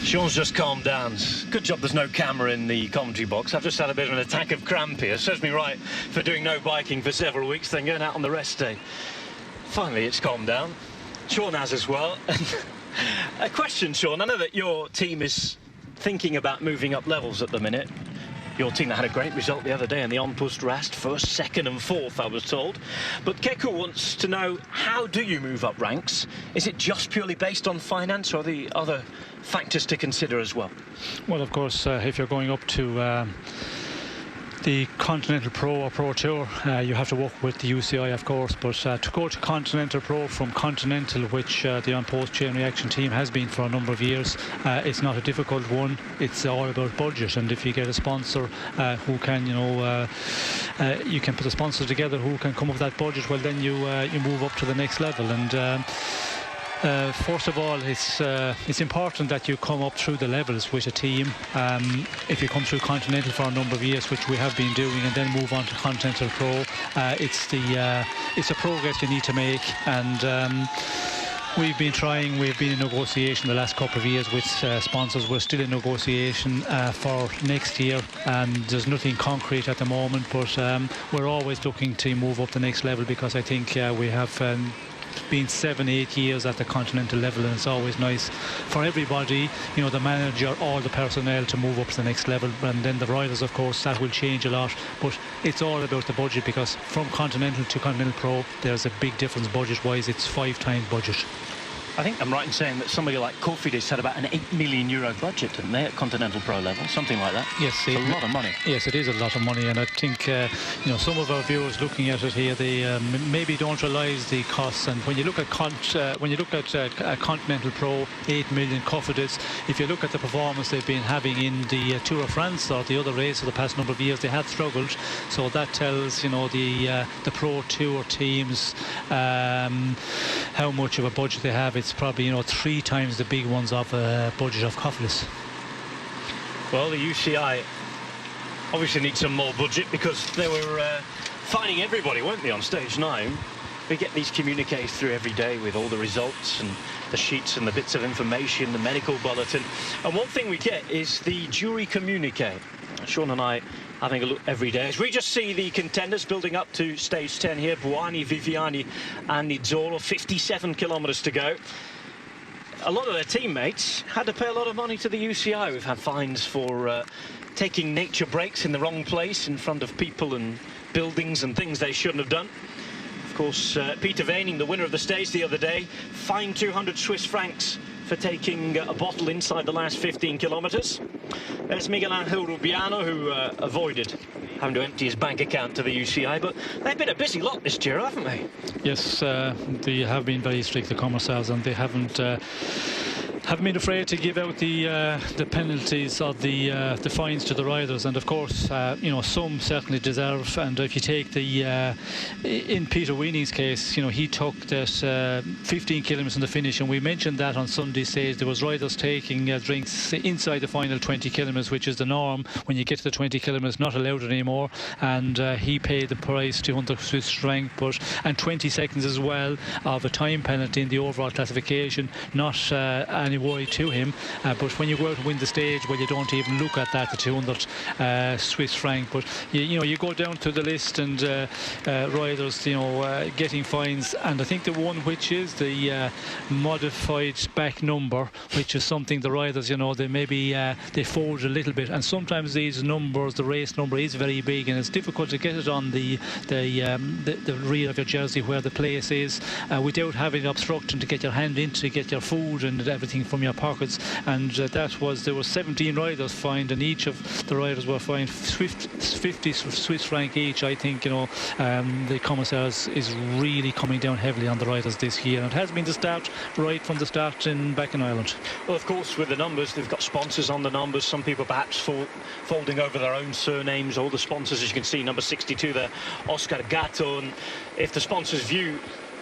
Sean's just calmed down. Good job there's no camera in the commentary box. I've just had a bit of an attack of cramp here. Serves me right for doing no biking for several weeks, then going out on the rest day. Finally, it's calmed down. Sean has as well. A question, Sean. I know that your team is thinking about moving up levels at the minute. Your team that had a great result the other day in the on-post rast, first, second and fourth, I was told. But Keku wants to know, how do you move up ranks? Is it just purely based on finance, or are the other factors to consider as well? Well, of course, if you're going up to the Continental Pro or Pro Tour, you have to work with the UCI, of course, but to go to Continental Pro from Continental, which the on-post chain reaction team has been for a number of years, it's not a difficult one. It's all about budget, and if you get a sponsor who can, you can put the sponsors together who can come up with that budget, well, then you move up to the next level. And first of all, it's important that you come up through the levels with a team. If you come through Continental for a number of years, which we have been doing, and then move on to Continental Pro, it's a progress you need to make. And we've been in negotiation the last couple of years with sponsors. We're still in negotiation for next year, and there's nothing concrete at the moment, but we're always looking to move up the next level, because I think we have been 7-8 years at the continental level, and it's always nice for everybody, the manager, all the personnel, to move up to the next level. And then the riders, of course, that will change a lot, but it's all about the budget, because from Continental to Continental Pro there's a big difference budget wise. It's 5 times budget. I think I'm right in saying that somebody like Cofidis had about an €8 million budget, didn't they, at Continental Pro level, something like that? Yes, it's a lot of money. Yes, it is a lot of money, and I think some of our viewers looking at it here, they maybe don't realise the costs. And when you look at Continental Pro, 8 million. Cofidis, if you look at the performance they've been having in the Tour of France or the other race for the past number of years, they have struggled. So that tells the Pro Tour teams how much of a budget they have. It's probably 3 times the big ones of budget of Cofidis. Well, the UCI obviously need some more budget, because they were fining everybody, weren't they, on stage 9? We get these communiques through every day with all the results and the sheets and the bits of information, the medical bulletin. And one thing we get is the jury communique. Sean and I having a look every day as we just see the contenders building up to stage 10 here. Bouhanni, Viviani and Nizzolo, 57 kilometres to go. A lot of their teammates had to pay a lot of money to the UCI. We've had fines for taking nature breaks in the wrong place in front of people and buildings and things they shouldn't have done. Of course, Peter Veining, the winner of the stage the other day, fined 200 Swiss francs for taking a bottle inside the last 15 kilometres. There's Miguel Angel Rubiano, who avoided having to empty his bank account to the UCI, but they've been a busy lot this Giro, haven't they? Yes, they have been very strict, the Commissaires, and they haven't been afraid to give out the penalties or the fines to the riders. And of course, some certainly deserve. And if you take in Peter Weening's case, he took that 15 kilometres in the finish, and we mentioned that on Sunday stage. There was riders taking drinks inside the final 20 kilometres, which is the norm. When you get to the 20 kilometres, not allowed anymore. And he paid the price, 200 Swiss franc, and 20 seconds as well of a time penalty in the overall classification. Not any worry to him, but when you go out and win the stage, well, you don't even look at that, the 200 Swiss franc. But you go down to the list, and riders getting fines, and I think the one which is the modified back number, which is something the riders, they maybe they fold a little bit, and sometimes these numbers, the race number is very big, and it's difficult to get it on the rear of your jersey where the place is, without having obstruction to get your hand in to get your food and everything from your pockets. And there were 17 riders fined, and each of the riders were fined 50 Swiss franc each. I think the Commissaires is really coming down heavily on the riders this year, and it has been the start right from the start back in Ireland. Well, of course, with the numbers, they've got sponsors on the numbers. Some people perhaps folding over their own surnames. All the sponsors, as you can see, number 62 there, Oscar Gatto. And if the sponsor's view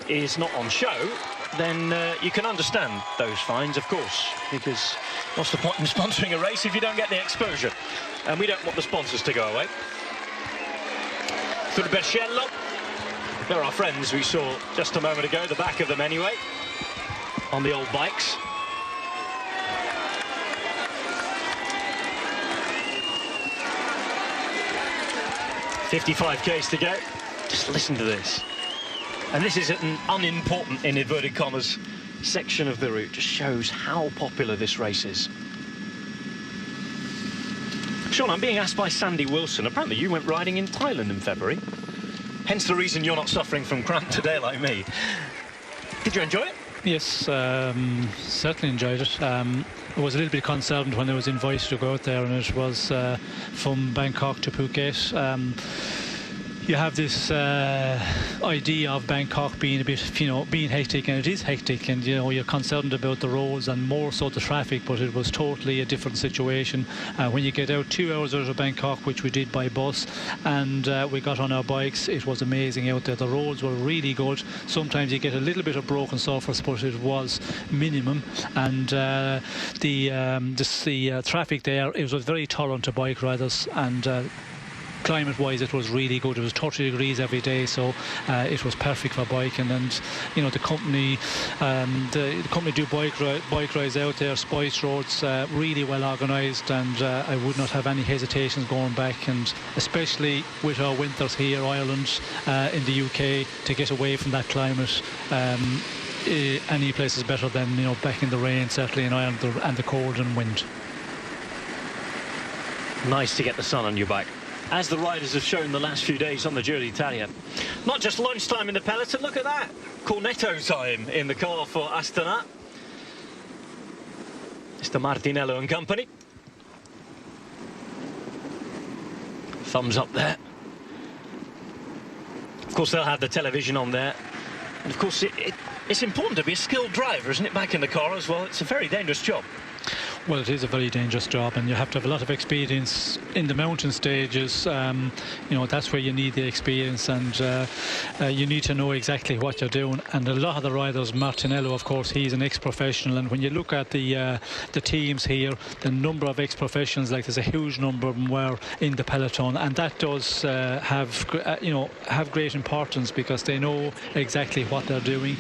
is not on show, then you can understand those fines, of course, because what's the point in sponsoring a race if you don't get the exposure? And we don't want the sponsors to go away. Turbercello, they're our friends we saw just a moment ago, the back of them anyway, on the old bikes. 55 k's to go. Just listen to this. And this is an unimportant, in inverted commas, section of the route. Just shows how popular this race is. Sean, I'm being asked by Sandy Wilson. Apparently you went riding in Thailand in February. Hence the reason you're not suffering from cramp today like me. Did you enjoy it? Yes, certainly enjoyed it. I was a little bit concerned when I was invited to go out there, and it was from Bangkok to Phuket. You have this idea of Bangkok being a bit, being hectic, and it is hectic, and you're concerned about the roads and more so the traffic, but it was totally a different situation. When you get out 2 hours out of Bangkok, which we did by bus, and we got on our bikes, it was amazing out there. The roads were really good. Sometimes you get a little bit of broken surface, but it was minimum, and the traffic there, it was very tolerant to bike riders, and climate-wise, it was really good. It was 30 degrees every day, so it was perfect for biking. And the company, the company do bike rides out there, Spice Roads, really well organised, and I would not have any hesitations going back. And especially with our winters here, Ireland, in the UK, to get away from that climate. Any place is better than back in the rain, certainly in Ireland, and the cold and wind. Nice to get the sun on your back, as the riders have shown the last few days on the Giro d'Italia. Not just lunchtime in the peloton, look at that. Cornetto time in the car for Astana. Mr. Martinello and company. Thumbs up there. Of course, they'll have the television on there. And of course, it's important to be a skilled driver, isn't it, back in the car as well? It's a very dangerous job. Well, it is a very dangerous job, and you have to have a lot of experience in the mountain stages. That's where you need the experience, and you need to know exactly what you're doing. And a lot of the riders, Martinello, of course, he's an ex-professional, and when you look at the teams here, the number of ex-professionals, like there's a huge number of them were in the peloton, and that does have great importance, because they know exactly what they're doing,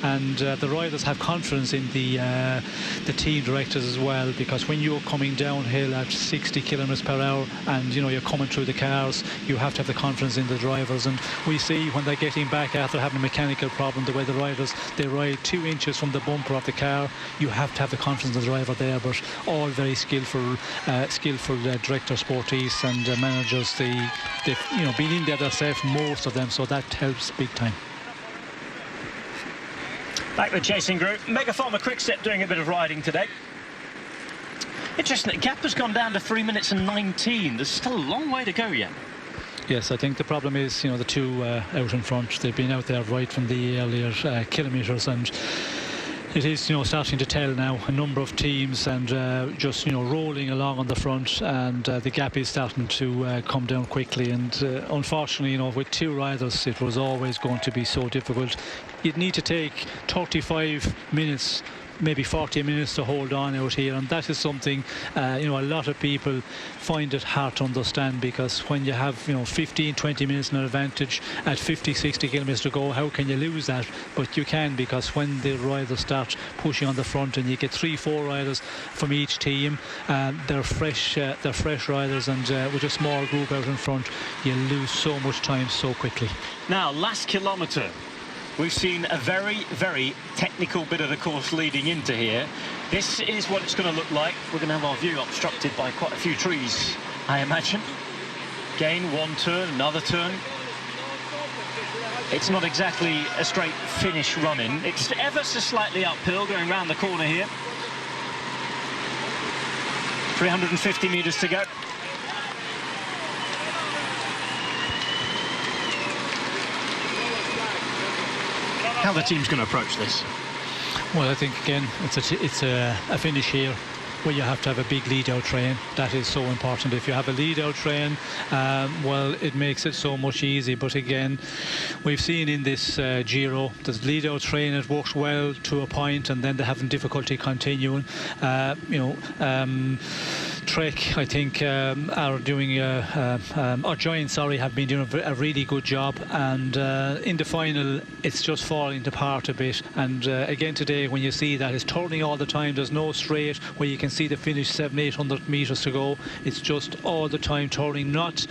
and the riders have confidence in the team directors as well. Because when you're coming downhill at 60 kilometres per hour, and you're coming through the cars, you have to have the confidence in the drivers. And we see when they're getting back after having a mechanical problem, the way the riders, they ride 2 inches from the bumper of the car. You have to have the confidence of the driver there. But all very skillful director sportives and managers. They've been in there themselves, most of them, so that helps big time. Back the chasing group. Megafarmer Quickstep doing a bit of riding today. Interesting, the gap has gone down to 3 minutes and 19. There's still a long way to go yet. Yes, I think the problem is, the two out in front. They've been out there right from the earlier kilometres, and it is, starting to tell now. A number of teams and just, rolling along on the front, and the gap is starting to come down quickly. And unfortunately, with two riders, it was always going to be so difficult. You'd need to take 35 minutes, maybe 40 minutes to hold on out here, and that is something a lot of people find it hard to understand, because when you have 15-20 minutes in an advantage at 50-60 kilometers to go, how can you lose that? But you can, because when the riders start pushing on the front, and you get 3-4 riders from each team, they're fresh riders, and with a small group out in front, you lose so much time so quickly. Now, last kilometre. We've seen a very, very technical bit of the course leading into here. This is what it's going to look like. We're going to have our view obstructed by quite a few trees, I imagine. Again, one turn, another turn. It's not exactly a straight finish run-in. It's ever so slightly uphill going round the corner here. 350 metres to go. How the team's going to approach this? Well, I think again it's a finish here where you have to have a big lead-out train. That is so important. If you have a lead-out train, well, it makes it so much easier. But again, we've seen in this Giro, the lead-out train, it works well to a point, and then they're having difficulty continuing. Trek, I think, are doing our Giants, sorry, have been doing a really good job, and in the final it's just falling apart a bit. And again today, when you see that it's turning all the time, there's no straight where you can see the finish 700-800 meters to go. It's just all the time turning, not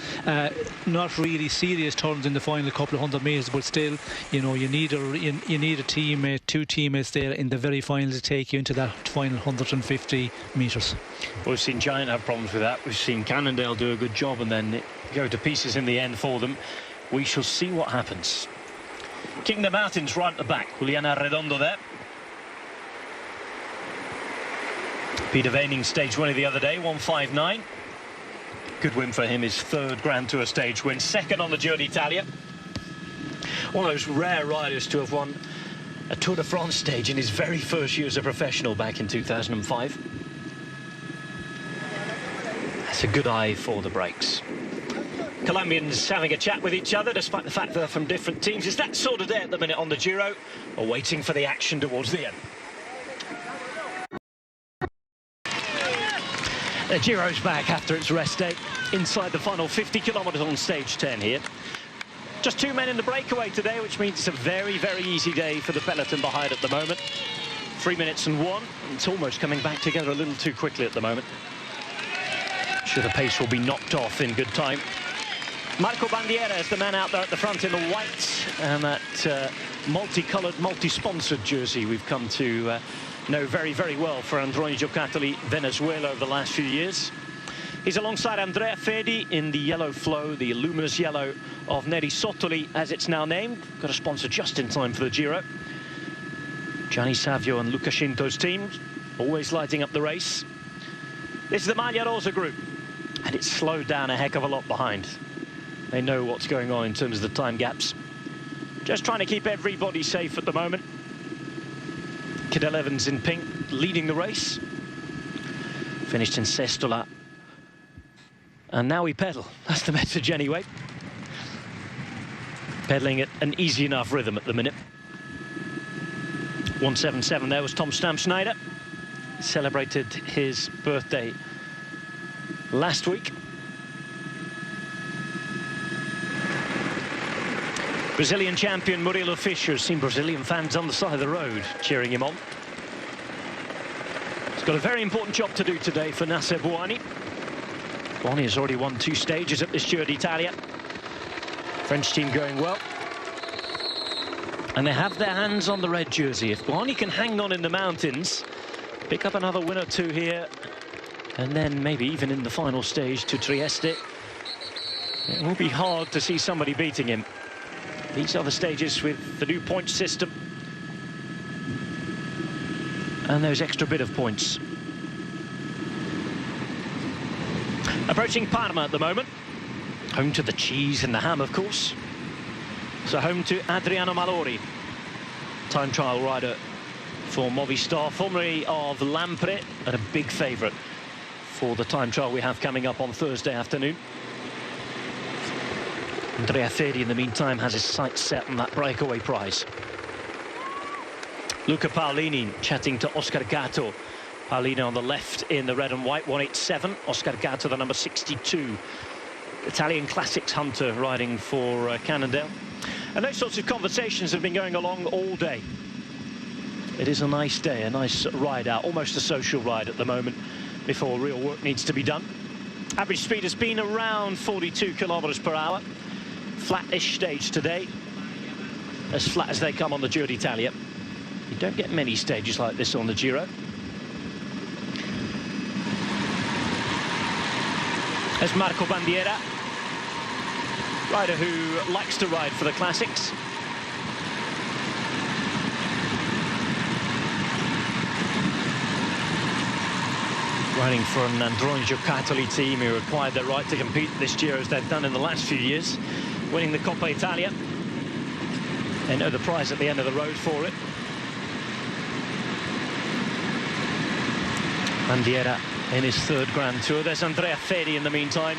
really serious turns in the final couple of 100 meters, but still, you know, you need a teammate, two teammates there in the very final to take you into that final 150 meters. We've seen Giant have problems with that. We've seen Cannondale do a good job and then go to pieces in the end for them. We shall see what happens. King the Mountains right at the back. Julian Arredondo there. Peter Veining stage winner the other day, 1:59. Good win for him, his third Grand Tour stage win. Second on the Giro d'Italia. One of those rare riders to have won a Tour de France stage in his very first year as a professional back in 2005. That's a good eye for the breaks. Colombians having a chat with each other despite the fact they're from different teams. It's that sort of day at the minute on the Giro, or waiting for the action towards the end. The Giro's back after its rest day, inside the final 50 kilometres on stage 10 here. Just two men in the breakaway today, which means it's a very, very easy day for the peloton behind at the moment. 3 minutes and 1. It's almost coming back together a little too quickly at the moment. Sure, the pace will be knocked off in good time. Marco Bandiera is the man out there at the front in the white, and that multicoloured, multi-sponsored jersey we've come to know very, very well for Andrea Fedi, Venezuela, over the last few years. He's alongside Andrea Fedi in the yellow flow, the luminous yellow of Nizzolo, as it's now named. Got a sponsor just in time for the Giro. Gianni Savio and Luca Scinto's team, always lighting up the race. This is the Maglia Rosa group, and it's slowed down a heck of a lot behind. They know what's going on in terms of the time gaps. Just trying to keep everybody safe at the moment. Cadel Evans in pink, leading the race. Finished in Sestola. And now we pedal. That's the message anyway. Pedaling at an easy enough rhythm at the minute. 1:77 there was Tom Stamschneider. Celebrated his birthday last week. Brazilian champion Murilo Fischer has seen Brazilian fans on the side of the road cheering him on. He's got a very important job to do today for Nasser Bouhanni. Bouhanni has already won 2 stages at this Giro d'Italia. French team going well. And they have their hands on the red jersey. If Bouhanni can hang on in the mountains, pick up another win or two here, and then maybe even in the final stage to Trieste, it will be hard to see somebody beating him. These are the stages with the new point system and those extra bit of points. Approaching Parma at the moment. Home to the cheese and the ham, of course. So home to Adriano Malori, time trial rider for Movistar, formerly of Lampre, and a big favourite for the time trial we have coming up on Thursday afternoon. Andrea Fedi, in the meantime, has his sights set on that breakaway prize. Luca Paolini chatting to Oscar Gatto. Paolini on the left in the red and white, 1:87. Oscar Gatto, the number 62. Italian classics hunter riding for Cannondale. And those sorts of conversations have been going along all day. It is a nice day, a nice ride out, almost a social ride at the moment before real work needs to be done. Average speed has been around 42 kilometres per hour. Flat-ish stage today, as flat as they come on the Giro d'Italia. You don't get many stages like this on the Giro. There's Marco Bandiera, rider who likes to ride for the classics. Riding for an Andrea Fedi team who acquired their right to compete this Giro as they've done in the last few years, winning the Coppa Italia. They know the prize at the end of the road for it. Bandiera in his third Grand Tour. There's Andrea Fedi in the meantime.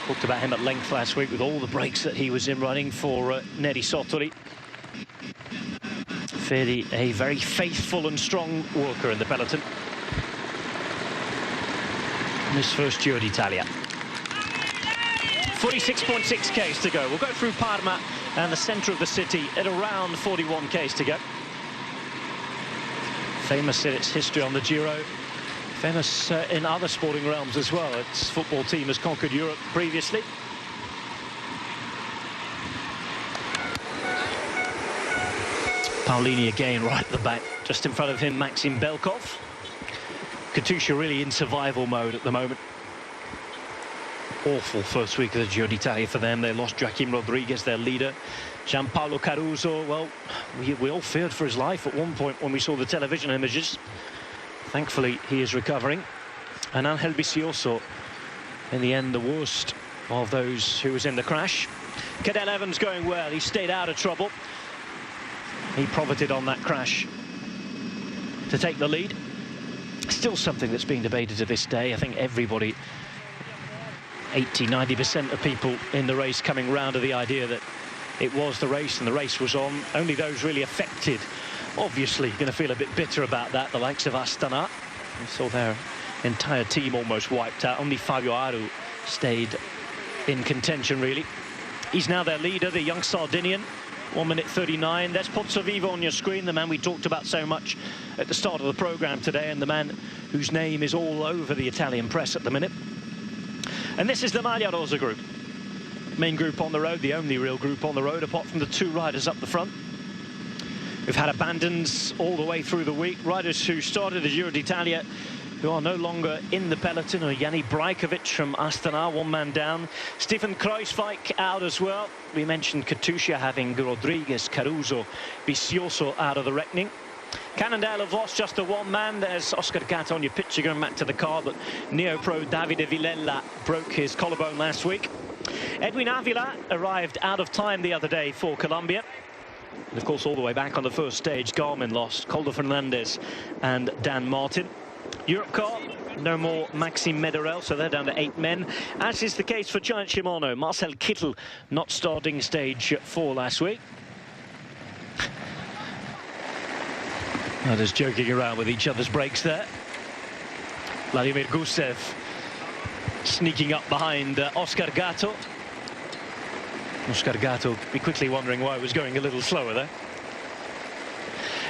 Talked about him at length last week with all the breaks that he was in running for Nizzolo. Fedi, a very faithful and strong worker in the peloton. in this first Giro d'Italia. 46.6 k's to go. We'll go through Parma and the centre of the city at around 41 k's to go. Famous in its history on the Giro, famous in other sporting realms as well. Its football team has conquered Europe previously. Paolini again right at the back, just in front of him Maxim Belkov. Katusha really in survival mode at the moment. Awful first week of the Giro d'Italia for them. They lost Joaquim Rodriguez, their leader. Gianpaolo Caruso, well, we all feared for his life at one point when we saw the television images. Thankfully, he is recovering. And Angel Vicioso, in the end, the worst of those who was in the crash. Cadel Evans going well. He stayed out of trouble. He profited on that crash to take the lead. Still something that's being debated to this day. I think everybody, 80–90% of people in the race coming round to the idea that it was the race and the race was on. Only those really affected, obviously, going to feel a bit bitter about that. The likes of Astana, we saw their entire team almost wiped out. Only Fabio Aru stayed in contention, really. He's now their leader, the young Sardinian. 1 minute 39. There's Pozzovivo on your screen, the man we talked about so much at the start of the programme today, and the man whose name is all over the Italian press at the minute. And this is the Maglia Rosa group. Main group on the road, the only real group on the road, apart from the two riders up the front. We've had abandons all the way through the week. Riders who started the Giro d'Italia who are no longer in the peloton, or Yanni Brajkovic from Astana, one man down. Stefan Kruijswijk out as well. We mentioned Katusha having Rodriguez, Caruso, Vicioso out of the reckoning. Cannondale have lost just a one man. There's Oscar Gat on your picture going back to the car, but Neopro Davide Villela broke his collarbone last week. Edwin Avila arrived out of time the other day for Colombia. And of course, all the way back on the first stage, Garmin lost Coldo Fernandez and Dan Martin. Europe car, no more Maxime Mederel, so they're down to 8 men, as is the case for Giant Shimano. Marcel Kittel not starting stage 4 last week. Others joking around with each other's brakes there. Vladimir Gusev sneaking up behind Oscar Gatto. Oscar Gatto be quickly wondering why it was going a little slower there.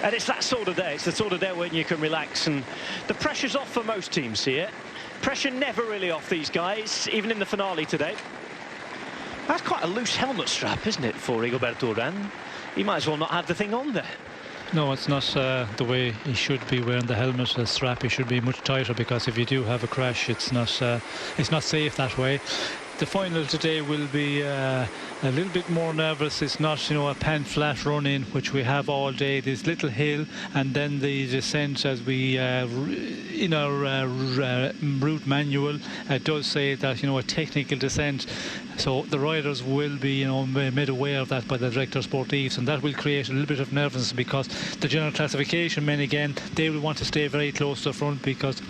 And it's that sort of day. It's the sort of day when you can relax, and the pressure's off for most teams here. Pressure never really off these guys, even in the finale today. That's quite a loose helmet strap, isn't it, for Rigoberto Urán? He might as well not have the thing on there. No, it's not the way he should be wearing the helmet. The strap, he should be much tighter, because if you do have a crash, it's not safe that way. The final today will be a little bit more nervous. It's not, a pan flat run in, which we have all day. This little hill, and then the descent, as we in our route manual does say that a technical descent. So the riders will be made aware of that by the director sportifs, and that will create a little bit of nervousness, because the general classification men, again, they will want to stay very close to the front, because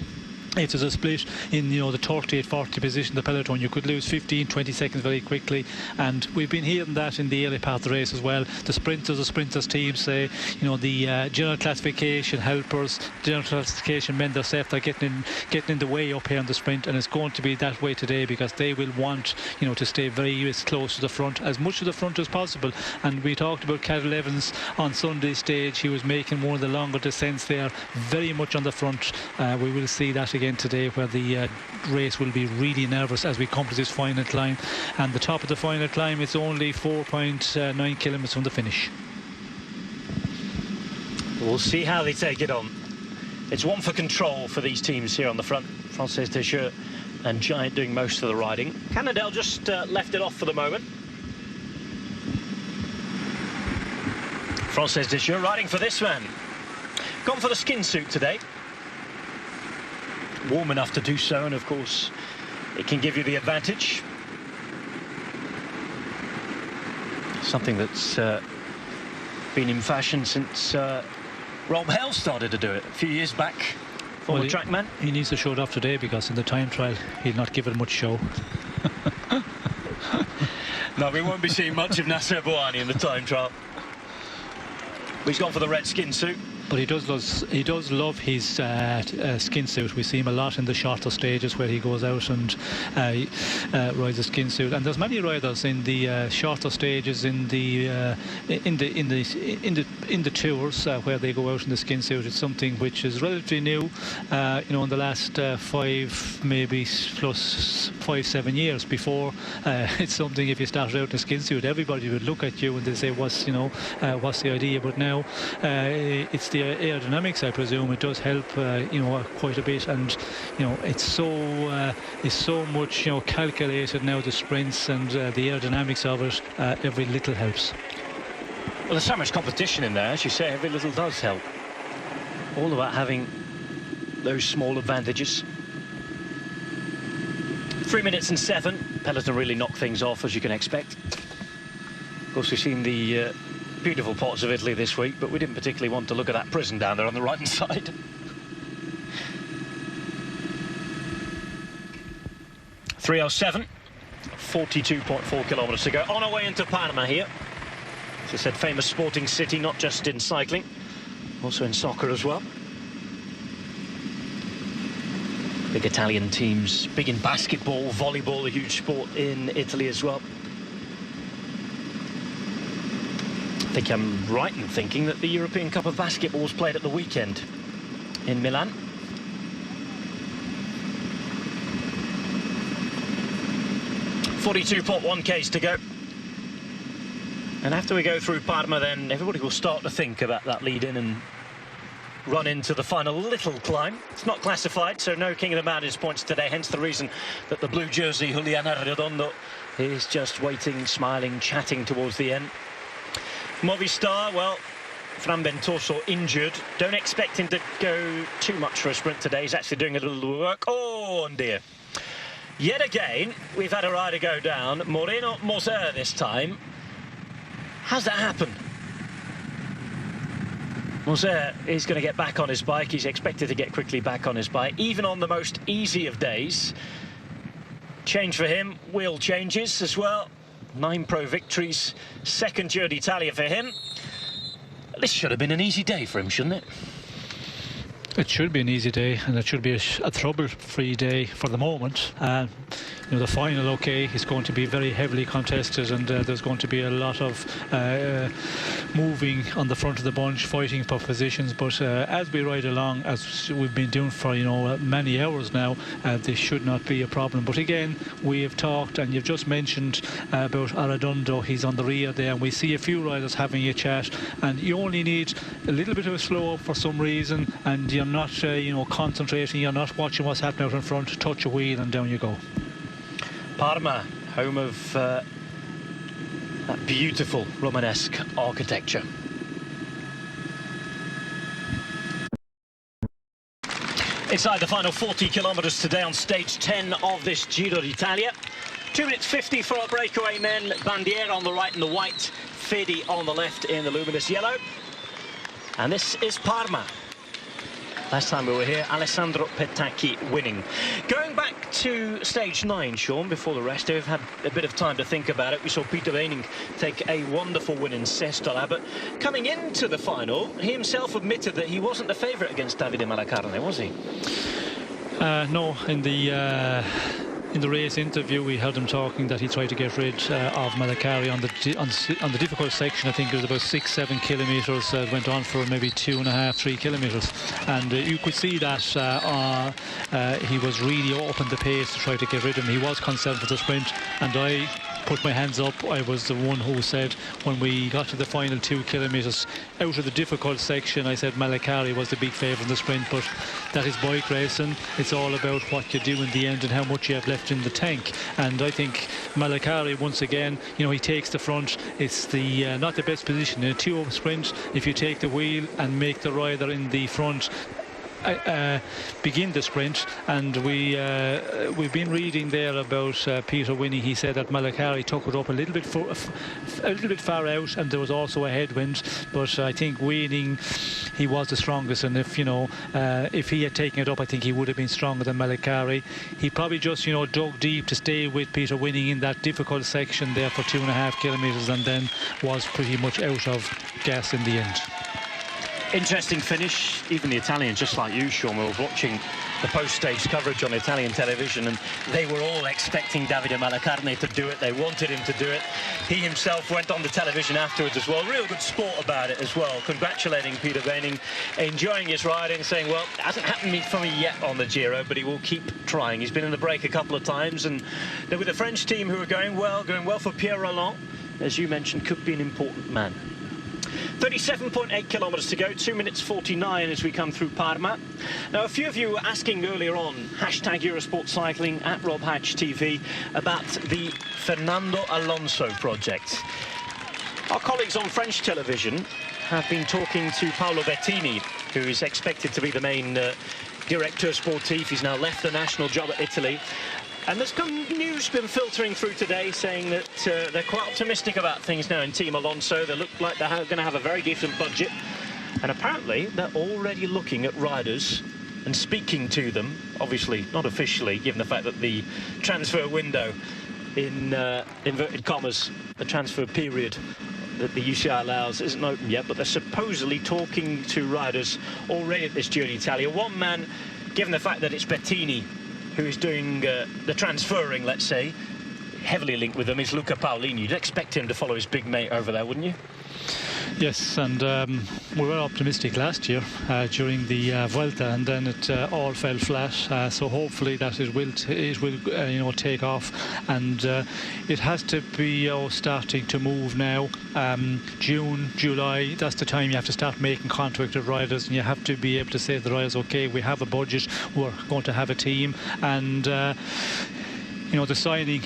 if there's a split in the 38-40 position, the peloton, you could lose 15-20 seconds very quickly, and we've been hearing that in the early part of the race as well. The sprinters teams say, the general classification helpers, general classification men themselves are getting in the way up here on the sprint, and it's going to be that way today, because they will want to stay very close to the front, as much to the front as possible. And we talked about Cadel Evans on Sunday stage. He was making one of the longer descents there, very much on the front. We will see that again today, where the race will be really nervous as we come to this final climb. And the top of the final climb is only 4.9 kilometres from the finish. We'll see how they take it on. It's one for control for these teams here on the front. Frances Deschamps and Giant doing most of the riding. Cannondale just left it off for the moment. Frances Deschamps riding for this man. Gone for the skin suit today. Warm enough to do so, and of course it can give you the advantage. Something that's been in fashion since Rob Hale started to do it a few years back. Former trackman. He needs to show it off today, because in the time trial he'll not give it much show. No, we won't be seeing much of Nasser Bouhanni in the time trial. He's gone for the red skin suit. But he does love his skin suit. We see him a lot in the shorter stages where he goes out and rides a skin suit. And there's many riders in the shorter stages in the tours where they go out in the skin suit. It's something which is relatively new, in the last 5-7 years. Before, it's something, if you started out in a skin suit, everybody would look at you and they say, what's the idea? But now it's the aerodynamics, I presume. It does help, quite a bit, and it's so much calculated now, the sprints and the aerodynamics of it. Every little helps. Well, there's so much competition in there, as you say. Every little does help. All about having those small advantages. 3 minutes and 7. Peloton really knocked things off, as you can expect. Of course, we've seen the beautiful parts of Italy this week, but we didn't particularly want to look at that prison down there on the right-hand side. .307, 42.4 kilometres to go. On our way into Parma here. As I said, famous sporting city, not just in cycling, also in soccer as well. Big Italian teams, big in basketball, volleyball, a huge sport in Italy as well. I think I'm right in thinking that the European Cup of Basketball was played at the weekend in Milan. .42.1 Ks to go. And after we go through Parma, then everybody will start to think about that lead in and run into the final little climb. It's not classified, so no King of the Mountains points today, hence the reason that the blue jersey, Juliana Redondo, is just waiting, smiling, chatting towards the end. Movistar, well, Fran Ventoso injured. Don't expect him to go too much for a sprint today. He's actually doing a little work. Oh, dear. Yet again, we've had a rider go down. Moreno Moser this time. How's that happen? Moser is going to get back on his bike. He's expected to get quickly back on his bike, even on the most easy of days. Change for him, wheel changes as well. 9 pro victories, second Giro d'Italia for him. This should have been an easy day for him, shouldn't it? It should be an easy day, and it should be a trouble-free day for the moment. The final, okay, is going to be very heavily contested, and there's going to be a lot of moving on the front of the bunch, fighting for positions. But as we ride along, as we've been doing for many hours now, this should not be a problem. But again, we have talked, and you've just mentioned about Arredondo. He's on the rear there, and we see a few riders having a chat, and you only need a little bit of a slow up for some reason, and you're not concentrating, you're not watching what's happening out in front. Touch a wheel and down you go. Parma, home of that beautiful Romanesque architecture. Inside the final 40 kilometres today on stage 10 of this Giro d'Italia. 2 minutes 50 for our breakaway men. Bandiera on the right in the white, Fedi on the left in the luminous yellow. And this is Parma. Last time we were here, Alessandro Petacchi winning. Going back to stage 9, Sean, before the rest, we've had a bit of time to think about it. We saw Peter Weening take a wonderful win in Sestola, but coming into the final, he himself admitted that he wasn't the favourite against Davide Malacarne, was he? No, in the race interview, we heard him talking that he tried to get rid of Malacarne on the difficult section. I think it was about 6-7 kilometres. Went on for maybe 2.5-3 kilometres, and you could see that he was really up in the pace to try to get rid of him. He was concerned for the sprint, and I put my hands up. I was the one who said, when we got to the final 2 kilometres out of the difficult section, I said Malacarne was the big favourite in the sprint, but that is bike racing. It's all about what you do in the end and how much you have left in the tank. And I think Malacarne, once again, he takes the front. It's the not the best position in a 2-up sprint. If you take the wheel and make the rider in the front begin the sprint, and we've been reading there about Peter Weening. He said that Malacarne took it up a little bit far out, and there was also a headwind, but I think Weening, he was the strongest, and if he had taken it up, I think he would have been stronger than Malacarne. He probably just dug deep to stay with Peter Weening in that difficult section there for 2.5 kilometres, and then was pretty much out of gas in the end. Interesting finish. Even the Italians, just like you, Sean, were watching the post-stage coverage on Italian television, and they were all expecting Davide Malacarne to do it. They wanted him to do it. He himself went on the television afterwards as well. Real good sport about it as well, congratulating Peter Beening, enjoying his riding, saying, well, it hasn't happened for me yet on the Giro, but he will keep trying. He's been in the break a couple of times, and they're with a French team who are going well for Pierre Rolland. As you mentioned, could be an important man. 37.8 kilometres to go, 2 minutes 49 as we come through Parma. Now, a few of you were asking earlier on, hashtag Eurosport Cycling, at Rob Hatch TV, about the Fernando Alonso project. Our colleagues on French television have been talking to Paolo Bettini, who is expected to be the main directeur sportif. He's now left the national job at Italy. And there's some news been filtering through today saying that they're quite optimistic about things now in Team Alonso. They look like they're going to have a very decent budget. And apparently they're already looking at riders and speaking to them. Obviously, not officially, given the fact that the transfer window, in inverted commas, the transfer period that the UCI allows isn't open yet. But they're supposedly talking to riders already at this Giro d'Italia. One man, given the fact that it's Bettini who is doing the transferring, let's say, heavily linked with them, is Luca Paolini. You'd expect him to follow his big mate over there, wouldn't you? Yes, and we were optimistic last year during the Vuelta, and then it all fell flat. So hopefully that it will take off, and it has to be starting to move now. June, July, that's the time you have to start making contract with riders, and you have to be able to say to the riders, okay, we have a budget, we're going to have a team, and you know, the signing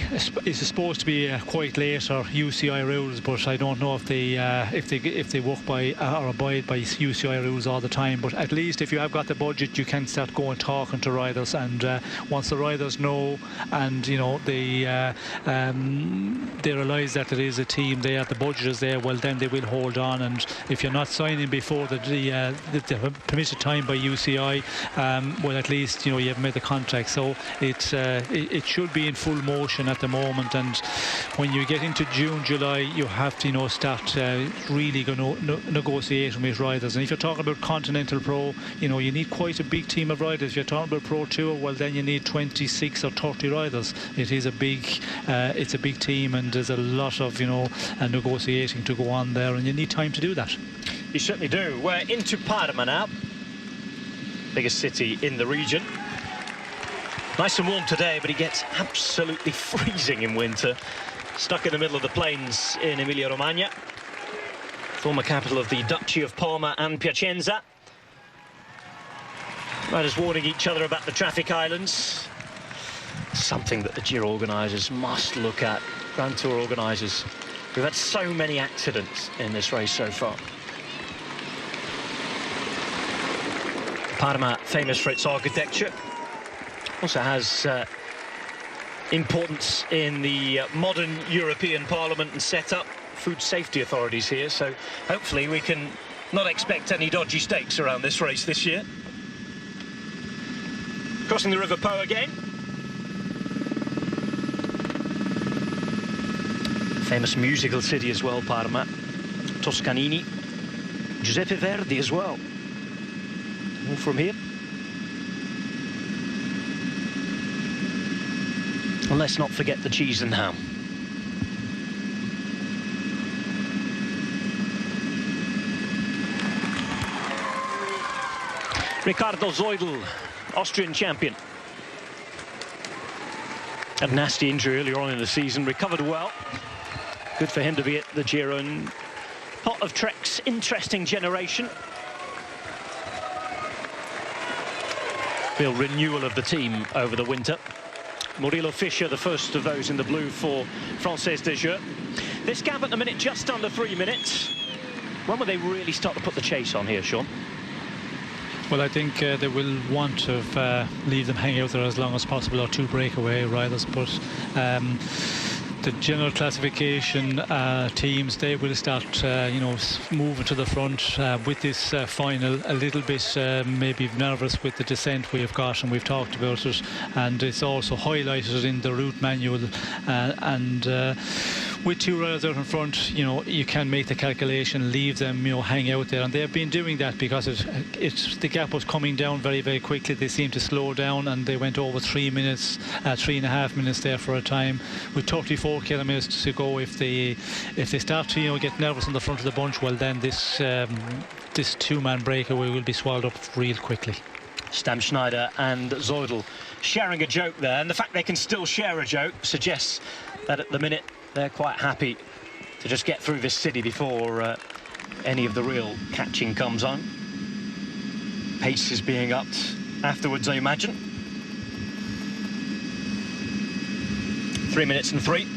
is supposed to be quite later UCI rules, but I don't know if they work by or abide by UCI rules all the time. But at least if you have got the budget, you can start going talking to riders, and once the riders know, and you know they realise that it is a team there, the budget is there, well then they will hold on. And if you're not signing before the permitted time by UCI, well at least you know you've made the contract. So it should be in full motion at the moment, and when you get into June, July, you have to start really negotiating with riders. And if you're talking about Continental Pro, you need quite a big team of riders. If you're talking about Pro Tour, well then you need 26 or 30 riders. It is it's a big team, and there's a lot of negotiating to go on there, and you need time to do that. You certainly do. We're into Parma now, biggest city in the region. Nice and warm today, but it gets absolutely freezing in winter. Stuck in the middle of the plains in Emilia-Romagna, former capital of the Duchy of Parma and Piacenza. Riders warning each other about the traffic islands. Something that the Giro organisers must look at. Grand Tour organisers. We've had so many accidents in this race so far. Parma, famous for its architecture, also has importance in the modern European Parliament and setup. Food safety authorities here, so hopefully we can not expect any dodgy stakes around this race this year. Crossing the River Po again. Famous musical city as well, Parma. Toscanini, Giuseppe Verdi as well. All from here. And let's not forget the cheese and ham. Ricardo Zeudel, Austrian champion. Had a nasty injury earlier on in the season, recovered well. Good for him to be at the Giro. And pot of Trek's interesting generation. Real renewal of the team over the winter. Murilo Fischer, the first of those in the blue for Française des Jeux. This gap at the minute just under 3 minutes. When will they really start to put the chase on here, Sean? Well, I think they will want to leave them hanging out there as long as possible, or two breakaway riders, but the general classification teams, they will start moving to the front with this final. A little bit maybe nervous with the descent we have got, and we've talked about it, and it's also highlighted in the route manual, and with two riders out in front, you know, you can make the calculation, leave them, you know, hang out there, and they have been doing that because the gap was coming down very, very quickly. They seemed to slow down, and they went over 3 minutes, 3.5 minutes there for a time, with 34 kilometres to go. If they start to, you know, get nervous in the front of the bunch, well, then this two-man breakaway will be swallowed up real quickly. Stammschneider and Zoidl sharing a joke there, and the fact they can still share a joke suggests that at the minute they're quite happy to just get through this city before any of the real catching comes on. Pace is being upped afterwards, I imagine. 3 minutes and 3.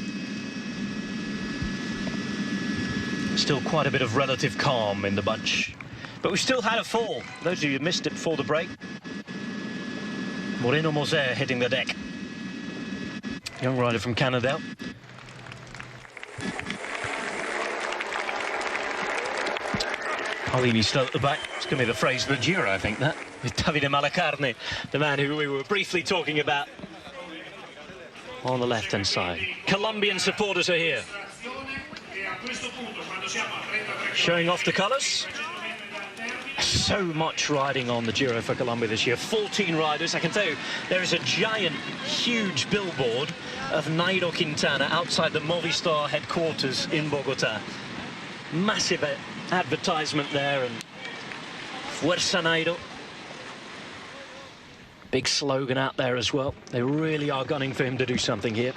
Still quite a bit of relative calm in the bunch, but we've still had a fall. Those of you who missed it before the break, Moreno Moser hitting the deck. Young rider from Canada. Paolini still at the back. It's going to be the phrase of the Giro, I think, that, with Davide Malacarne, the man who we were briefly talking about on the left-hand side. Colombian supporters are here, showing off the colours. So much riding on the Giro for Colombia this year. 14 riders. I can tell you, there is a giant, huge billboard of Nairo Quintana outside the Movistar headquarters in Bogota. Massive advertisement there, and Fuerza Nairo. Big slogan out there as well. They really are gunning for him to do something here.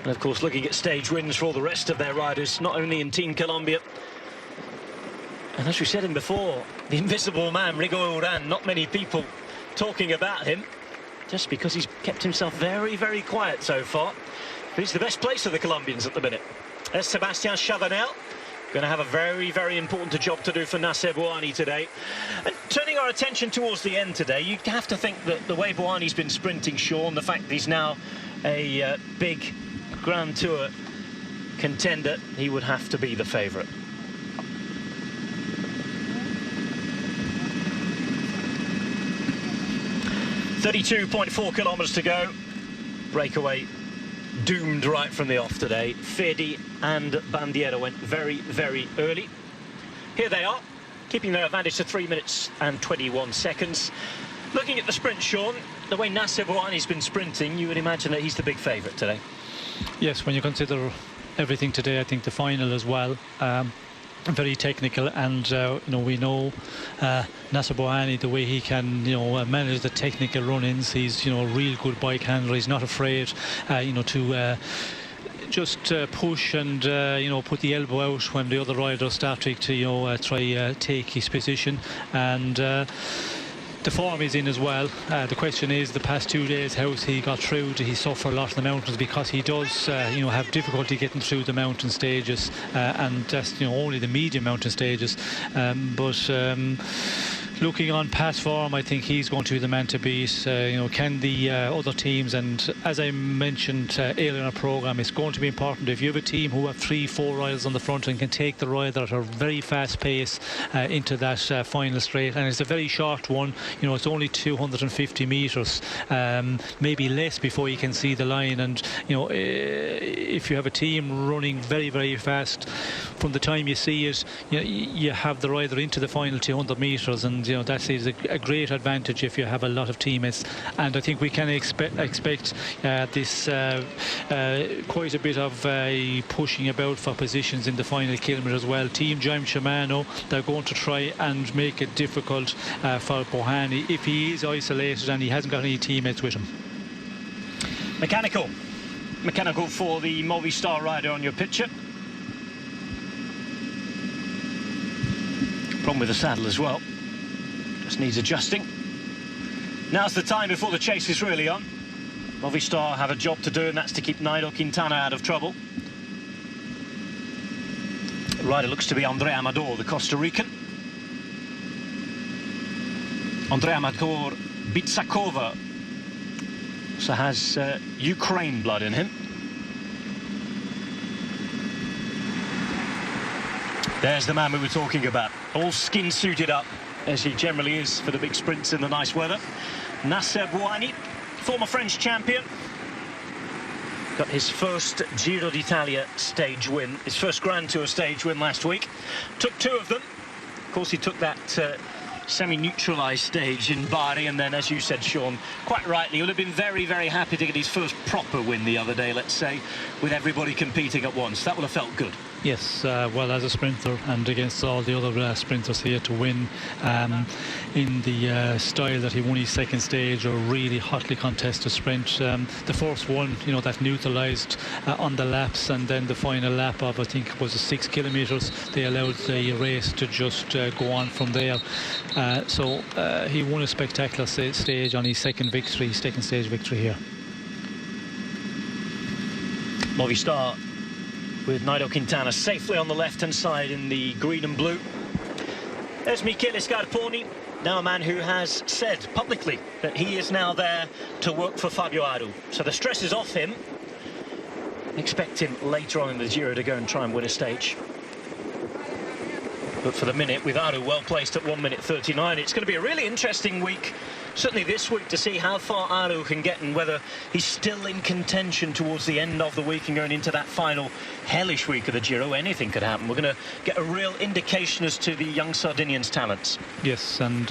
And of course, looking at stage wins for all the rest of their riders, not only in Team Colombia. And as we said him before, the invisible man, Rigo Uran, not many people talking about him, just because he's kept himself very, very quiet so far. But he's the best place of the Colombians at the minute. There's Sebastian Chavanel, going to have a very, very important job to do for Nacer Bouhanni today. And turning our attention towards the end today, you have to think that the way Bouhanni's been sprinting, Sean, the fact that he's now a big Grand Tour contender, he would have to be the favourite. 32.4 kilometres to go. Breakaway doomed right from the off today. Fedi and Bandiera went very, very early. Here they are, keeping their advantage to 3 minutes and 21 seconds. Looking at the sprint, Sean, the way Nacer Bouhanni's been sprinting, you would imagine that he's the big favourite today. Yes, when you consider everything today, I think the final as well. Very technical, and you know, we know Nacer Bouhanni, the way he can, you know, manage the technical run-ins. He's, you know, a real good bike handler. He's not afraid, you know, to just push and you know, put the elbow out when the other riders start to you know, try take his position. And the form is in as well. The question is, the past 2 days, how's he got through? Did he suffer a lot in the mountains? Because he does, you know, have difficulty getting through the mountain stages, and that's, you know, only the medium mountain stages. Looking on past form, I think he's going to be the man to beat. You know, can the other teams, and as I mentioned earlier in our programme, it's going to be important if you have a team who have 3-4 riders on the front and can take the rider at a very fast pace into that final straight. And it's a very short one, you know, it's only 250 metres, maybe less before you can see the line. And, you know, if you have a team running very, very fast, from the time you see it, you know, you have the rider into the final 200 metres, and you know, that is a great advantage if you have a lot of teammates. And I think we can expect this quite a bit of pushing about for positions in the final kilometre as well. Team Jaime Shimano, they're going to try and make it difficult for Bouhanni if he is isolated and he hasn't got any teammates with him. Mechanical for the Movistar rider on your picture. Problem with the saddle as well. Just needs adjusting. Now's the time before the chase is really on. Movistar have a job to do, and that's to keep Nairo Quintana out of trouble. The rider looks to be Andrea Amador, the Costa Rican. Andrea Amador Bitsakova also has Ukraine blood in him. There's the man we were talking about, all skin suited up, as he generally is for the big sprints in the nice weather. Nacer Bouhanni, former French champion. Got his first Giro d'Italia stage win, his first Grand Tour stage win last week. Took 2 of them. Of course, he took that semi-neutralised stage in Bari, and then, as you said, Sean, quite rightly, he would have been very, very happy to get his first proper win the other day, let's say, with everybody competing at once. That would have felt good. Yes, well, as a sprinter and against all the other sprinters here to win in the style that he won his second stage, a really hotly contested sprint. The first one, you know, that neutralised on the laps, and then the final lap of, I think it was 6 kilometres, they allowed the race to just go on from there. So he won a spectacular stage on his second stage victory here. Movistar with Nairo Quintana safely on the left-hand side in the green and blue. There's Michele Scarponi, now a man who has said publicly that he is now there to work for Fabio Aru. So the stress is off him. Expect him later on in the Giro to go and try and win a stage. But for the minute, with Aru well placed at 1:39, it's going to be a really interesting week, certainly this week, to see how far Aru can get and whether he's still in contention towards the end of the week and going into that final hellish week of the Giro. Anything could happen. We're going to get a real indication as to the young Sardinian's talents. Yes, and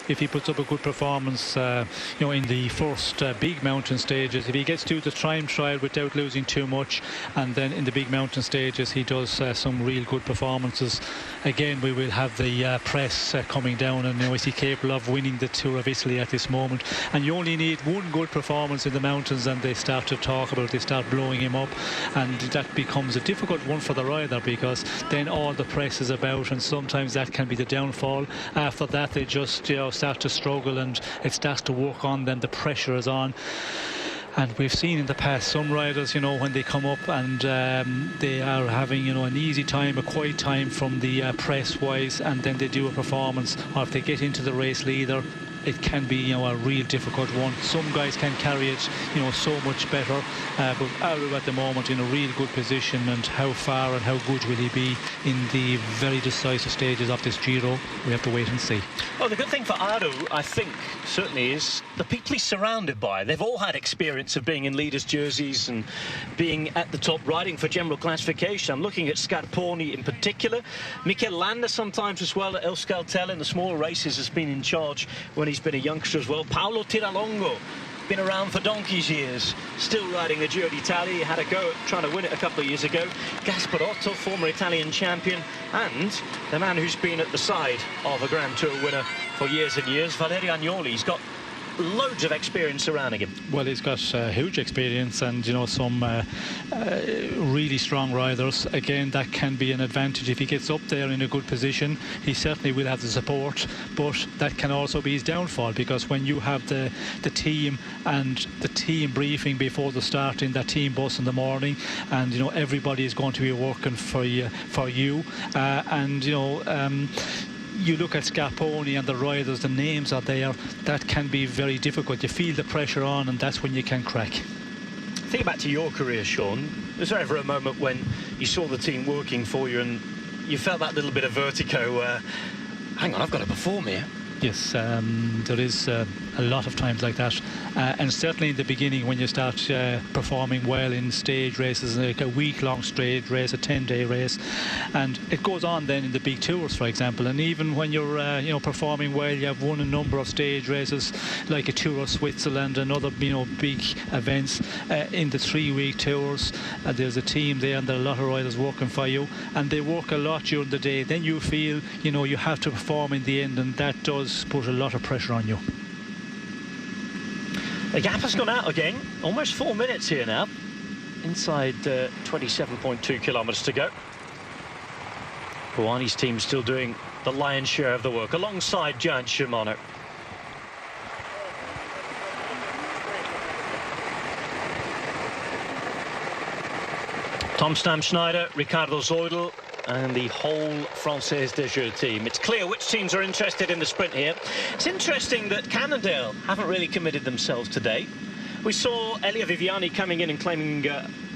if he puts up a good performance, you know, in the first big mountain stages, if he gets to the time trial without losing too much, and then in the big mountain stages he does some real good performances, again we will have the press coming down, and, you know, is he capable of winning the Tour of Italy at this moment? And you only need one good performance in the mountains and they start to talk about it, they start blowing him up, and that becomes a difficult one for the rider, because then all the press is about, and sometimes that can be the downfall. After that they just, you know, start to struggle and it starts to work on them, the pressure is on. And we've seen in the past some riders, you know, when they come up and they are having, you know, an easy time, a quiet time from the press wise, and then they do a performance, or if they get into the race leader, it can be, you know, a real difficult one. Some guys can carry it, you know, so much better, but Aru at the moment in a real good position, and how far and how good will he be in the very decisive stages of this Giro, we have to wait and see. Well, the good thing for Aru, I think, certainly, is the people he's surrounded by. They've all had experience of being in leaders' jerseys and being at the top, riding for general classification. I'm looking at Scarponi in particular. Mikel Landa sometimes as well at Euskaltel in the smaller races has been in charge when he's been a youngster as well. Paolo Tiralongo, been around for donkey's years, still riding the Giro d'Italia. He had a go at trying to win it a couple of years ago. Gasparotto, former Italian champion, and the man who's been at the side of a Grand Tour winner for years and years, Valerio Agnoli. He's got loads of experience surrounding him. Well, he's got huge experience, and, you know, some really strong riders. Again, that can be an advantage if he gets up there in a good position. He certainly will have the support, but that can also be his downfall, because when you have the team and the team briefing before the start in that team bus in the morning, and, you know, everybody is going to be working for you, and, you know, you look at Scarponi and the riders, the names are there, that can be very difficult. You feel the pressure on, and that's when you can crack. Think back to your career, Sean. Was there ever a moment when you saw the team working for you and you felt that little bit of vertigo? Hang on, I've got to perform here. Yes, there is a lot of times like that, and certainly in the beginning when you start performing well in stage races, like a week-long stage race, a 10-day race, and it goes on then in the big tours, for example. And even when you're you know, performing well, you have won a number of stage races like a Tour of Switzerland and other, you know, big events in the 3-week tours. There's a team there and there are a lot of riders working for you, and they work a lot during the day. Then you feel, you know, you have to perform in the end, and that does put a lot of pressure on you. The gap has gone out again, almost 4 minutes here now, inside 27.2 kilometres to go. Bouhanni's team still doing the lion's share of the work alongside Giant Shimano. Tom Stam-Schneider, Ricardo Zoidl, and the whole Française des Jeux team. It's clear which teams are interested in the sprint here. It's interesting that Cannondale haven't really committed themselves today. We saw Elia Viviani coming in and claiming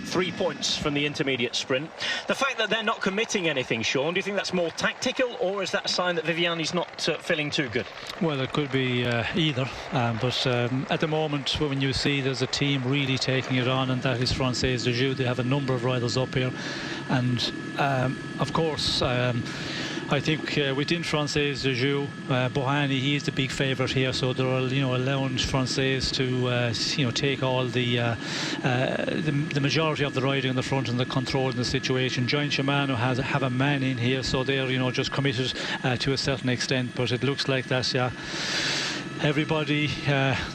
3 points from the intermediate sprint. The fact that they're not committing anything, Sean, do you think that's more tactical, or is that a sign that Viviani's not feeling too good? Well, it could be either, but at the moment when you see there's a team really taking it on, and that is Française des Jeux. They have a number of riders up here, and of course I think within Française des Jeux, Bouhanni, he is the big favourite here, so they're allowing Française to take all the majority of the riding in the front and the control in the situation. Giant Shimano have a man in here, so they're just committed to a certain extent, but it looks like that's everybody,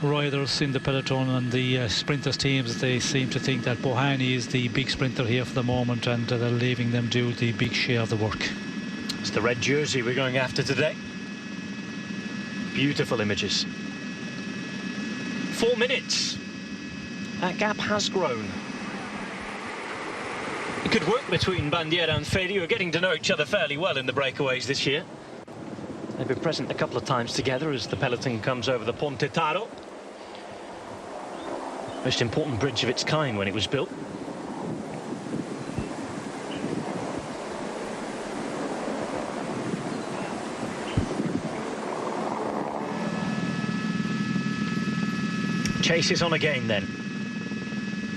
riders in the peloton and the sprinters teams, they seem to think that Bouhanni is the big sprinter here for the moment, and they're leaving them do the big share of the work. It's the red jersey we're going after today. Beautiful images. 4 minutes. That gap has grown. It could work between Bandiera and Fedi, who are getting to know each other fairly well in the breakaways this year. They've been present a couple of times together as the peloton comes over the Ponte Taro. Most important bridge of its kind when it was built. Chase is on again then.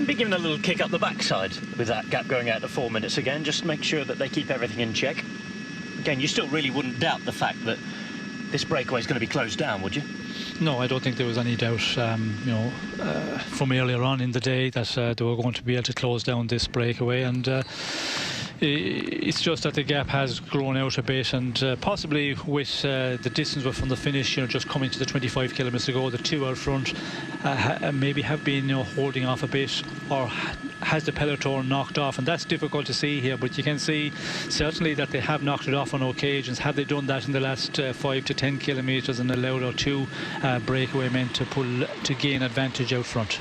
Be given a little kick up the backside with that gap going out to 4 minutes again. Just make sure that they keep everything in check. Again, you still really wouldn't doubt the fact that this breakaway is going to be closed down, would you? No, I don't think there was any doubt, from earlier on in the day that they were going to be able to close down this breakaway, and it's just that the gap has grown out a bit, and possibly with the distance from the finish, just coming to the 25 kilometres to go, the two out front maybe have been holding off a bit, or has the peloton knocked off, and that's difficult to see here, but you can see certainly that they have knocked it off on occasions. Have they done that in the last 5 to 10 kilometres and allowed our two breakaway men to gain advantage out front?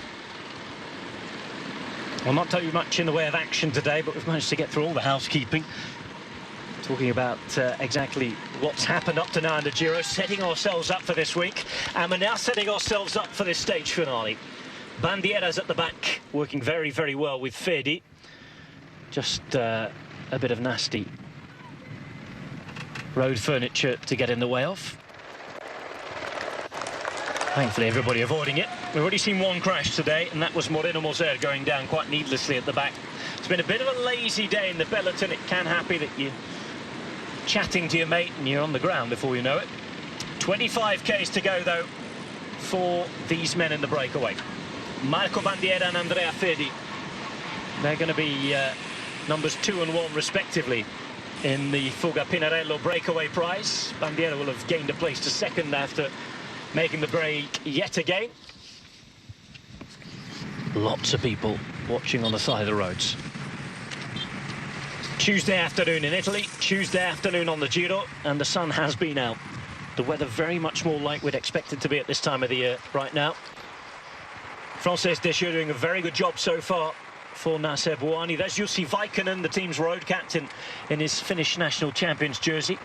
Well, not too much in the way of action today, but we've managed to get through all the housekeeping. Talking about exactly what's happened up to now in the Giro, setting ourselves up for this week, and we're now setting ourselves up for this stage finale. Bandiera's at the back, working very, very well with Fedi. Just a bit of nasty road furniture to get in the way of. Thankfully, everybody avoiding it. We've already seen one crash today, and that was Moreno Moser going down quite needlessly at the back. It's been a bit of a lazy day in the peloton. It can happen that you're chatting to your mate and you're on the ground before you know it. 25 Ks to go, though, for these men in the breakaway. Marco Bandiera and Andrea Fedi. They're going to be numbers 2 and 1, respectively, in the Fuga Pinarello breakaway prize. Bandiera will have gained a place to second after making the break yet again. Lots of people watching on the side of the roads. Tuesday afternoon in Italy, Tuesday afternoon on the Giro, and the sun has been out. The weather very much more like we'd expect it to be at this time of the year right now. Française des Jeux doing a very good job so far for Nasser Bouhanni. There's Jussi Vaikkonen, the team's road captain, in his Finnish national champions jersey.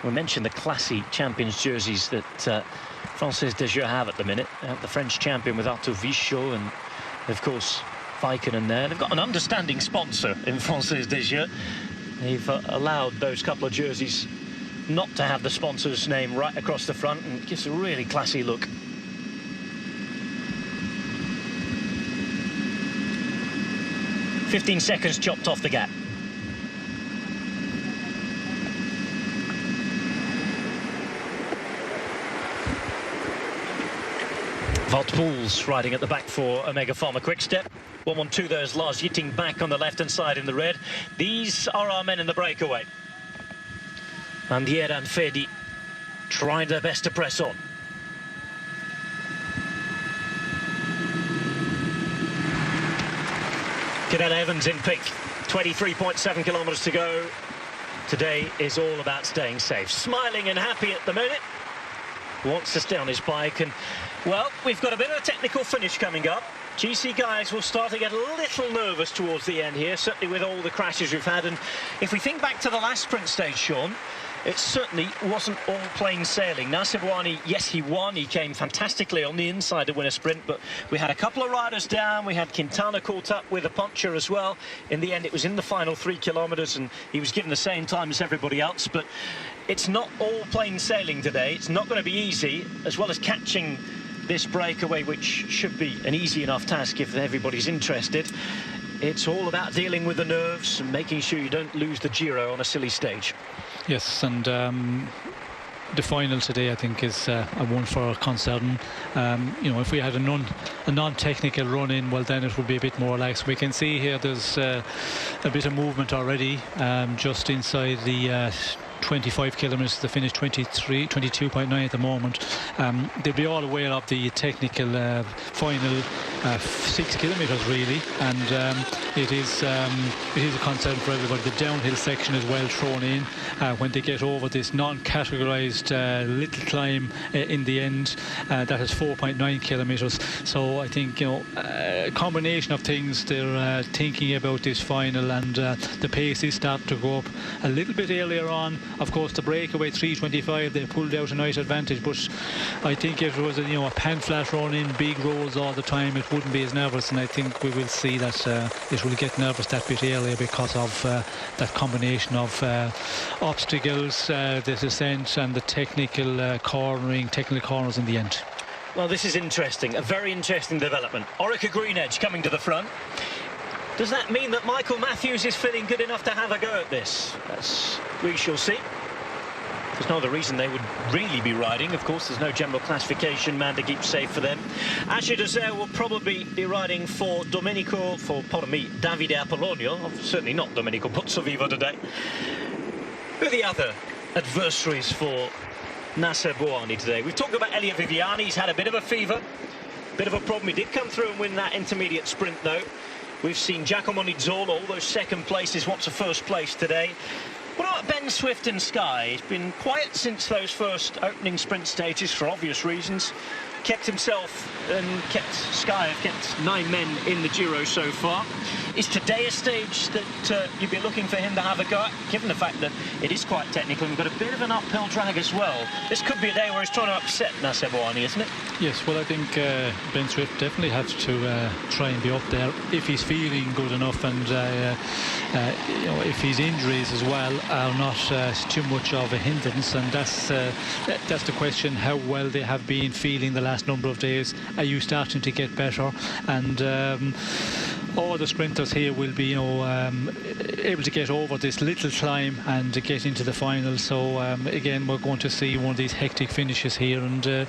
We mentioned the classy champions jerseys that Française des Jeux have at the minute. The French champion with Arthur Vichot, and of course Vaikkonen there. They've got an understanding sponsor in Française des Jeux. They've allowed those couple of jerseys not to have the sponsor's name right across the front, and it gives a really classy look. "15 seconds chopped off the gap. Wout Poels riding at the back for Omega Pharma Quickstep. 112 there's Lars Yitting back on the left-hand side in the red. These are our men in the breakaway. Bandiera and Fedi trying their best to press on. Cadel Evans in pink. 23.7 kilometres to go. Today is all about staying safe. Smiling and happy at the minute. Wants to stay on his bike, and well, we've got a bit of a technical finish coming up. GC guys will start to get a little nervous towards the end here, certainly with all the crashes we've had. And if we think back to the last sprint stage, Sean, it certainly wasn't all plain sailing. Bouhanni, yes, he won. He came fantastically on the inside to win a sprint, but we had a couple of riders down. We had Quintana caught up with a puncher as well. In the end, it was in the final 3 kilometres, and he was given the same time as everybody else. But it's not all plain sailing today. It's not going to be easy, as well as catching this breakaway, which should be an easy enough task if everybody's interested. It's all about dealing with the nerves and making sure you don't lose the Giro on a silly stage. Yes, and the final today, I think, is a one for concern. You know, if we had a non-technical run in, well, then it would be a bit more relaxed. We can see here there's a bit of movement already, just inside the 25 kilometres. They finished 22.9 at the moment. They'll be all aware of the technical final 6 kilometres really, and it is a concern for everybody. The downhill section is well thrown in when they get over this non-categorised little climb in the end that has 4.9 kilometres. So I think, you know, a combination of things. They're thinking about this final, and the pace is starting to go up a little bit earlier on. Of course, the breakaway 3:25, they pulled out a nice advantage, but I think if it was a pan flat run in big rolls all the time, it wouldn't be as nervous, and I think we will see that it will get nervous that bit earlier because of that combination of obstacles, the descent, and the technical corners in the end. Well, this is interesting, a very interesting development. Orica Green Edge coming to the front. Does that mean that Michael Matthews is feeling good enough to have a go at this? We shall see. There's no other reason they would really be riding. Of course, there's no general classification man to keep safe for them. Asher Dessert will probably be riding for Davide Apollonio. Certainly not Domenico Pozzovivo today. Who are the other adversaries for Bouhanni today? We've talked about Elia Viviani. He's had a bit of a fever, bit of a problem. He did come through and win that intermediate sprint, though. We've seen Giacomo Nizzolo, all those second places. What's a first place today? What about Ben Swift and Sky? He's been quiet since those first opening sprint stages for obvious reasons. Kept himself and Sky have kept 9 men in the Giro so far. Is today a stage that you'd be looking for him to have a go at, given the fact that it is quite technical and we've got a bit of an uphill drag as well? This could be a day where he's trying to upset Bouhanni, isn't it? Yes, well, I think Ben Swift definitely has to try and be up there if he's feeling good enough, and you know, if his injuries as well are not too much of a hindrance, and that's the question: how well they have been feeling the last number of days. Are you starting to get better? And all the sprinters here will be, you know, able to get over this little climb and get into the final. So again, we're going to see one of these hectic finishes here, and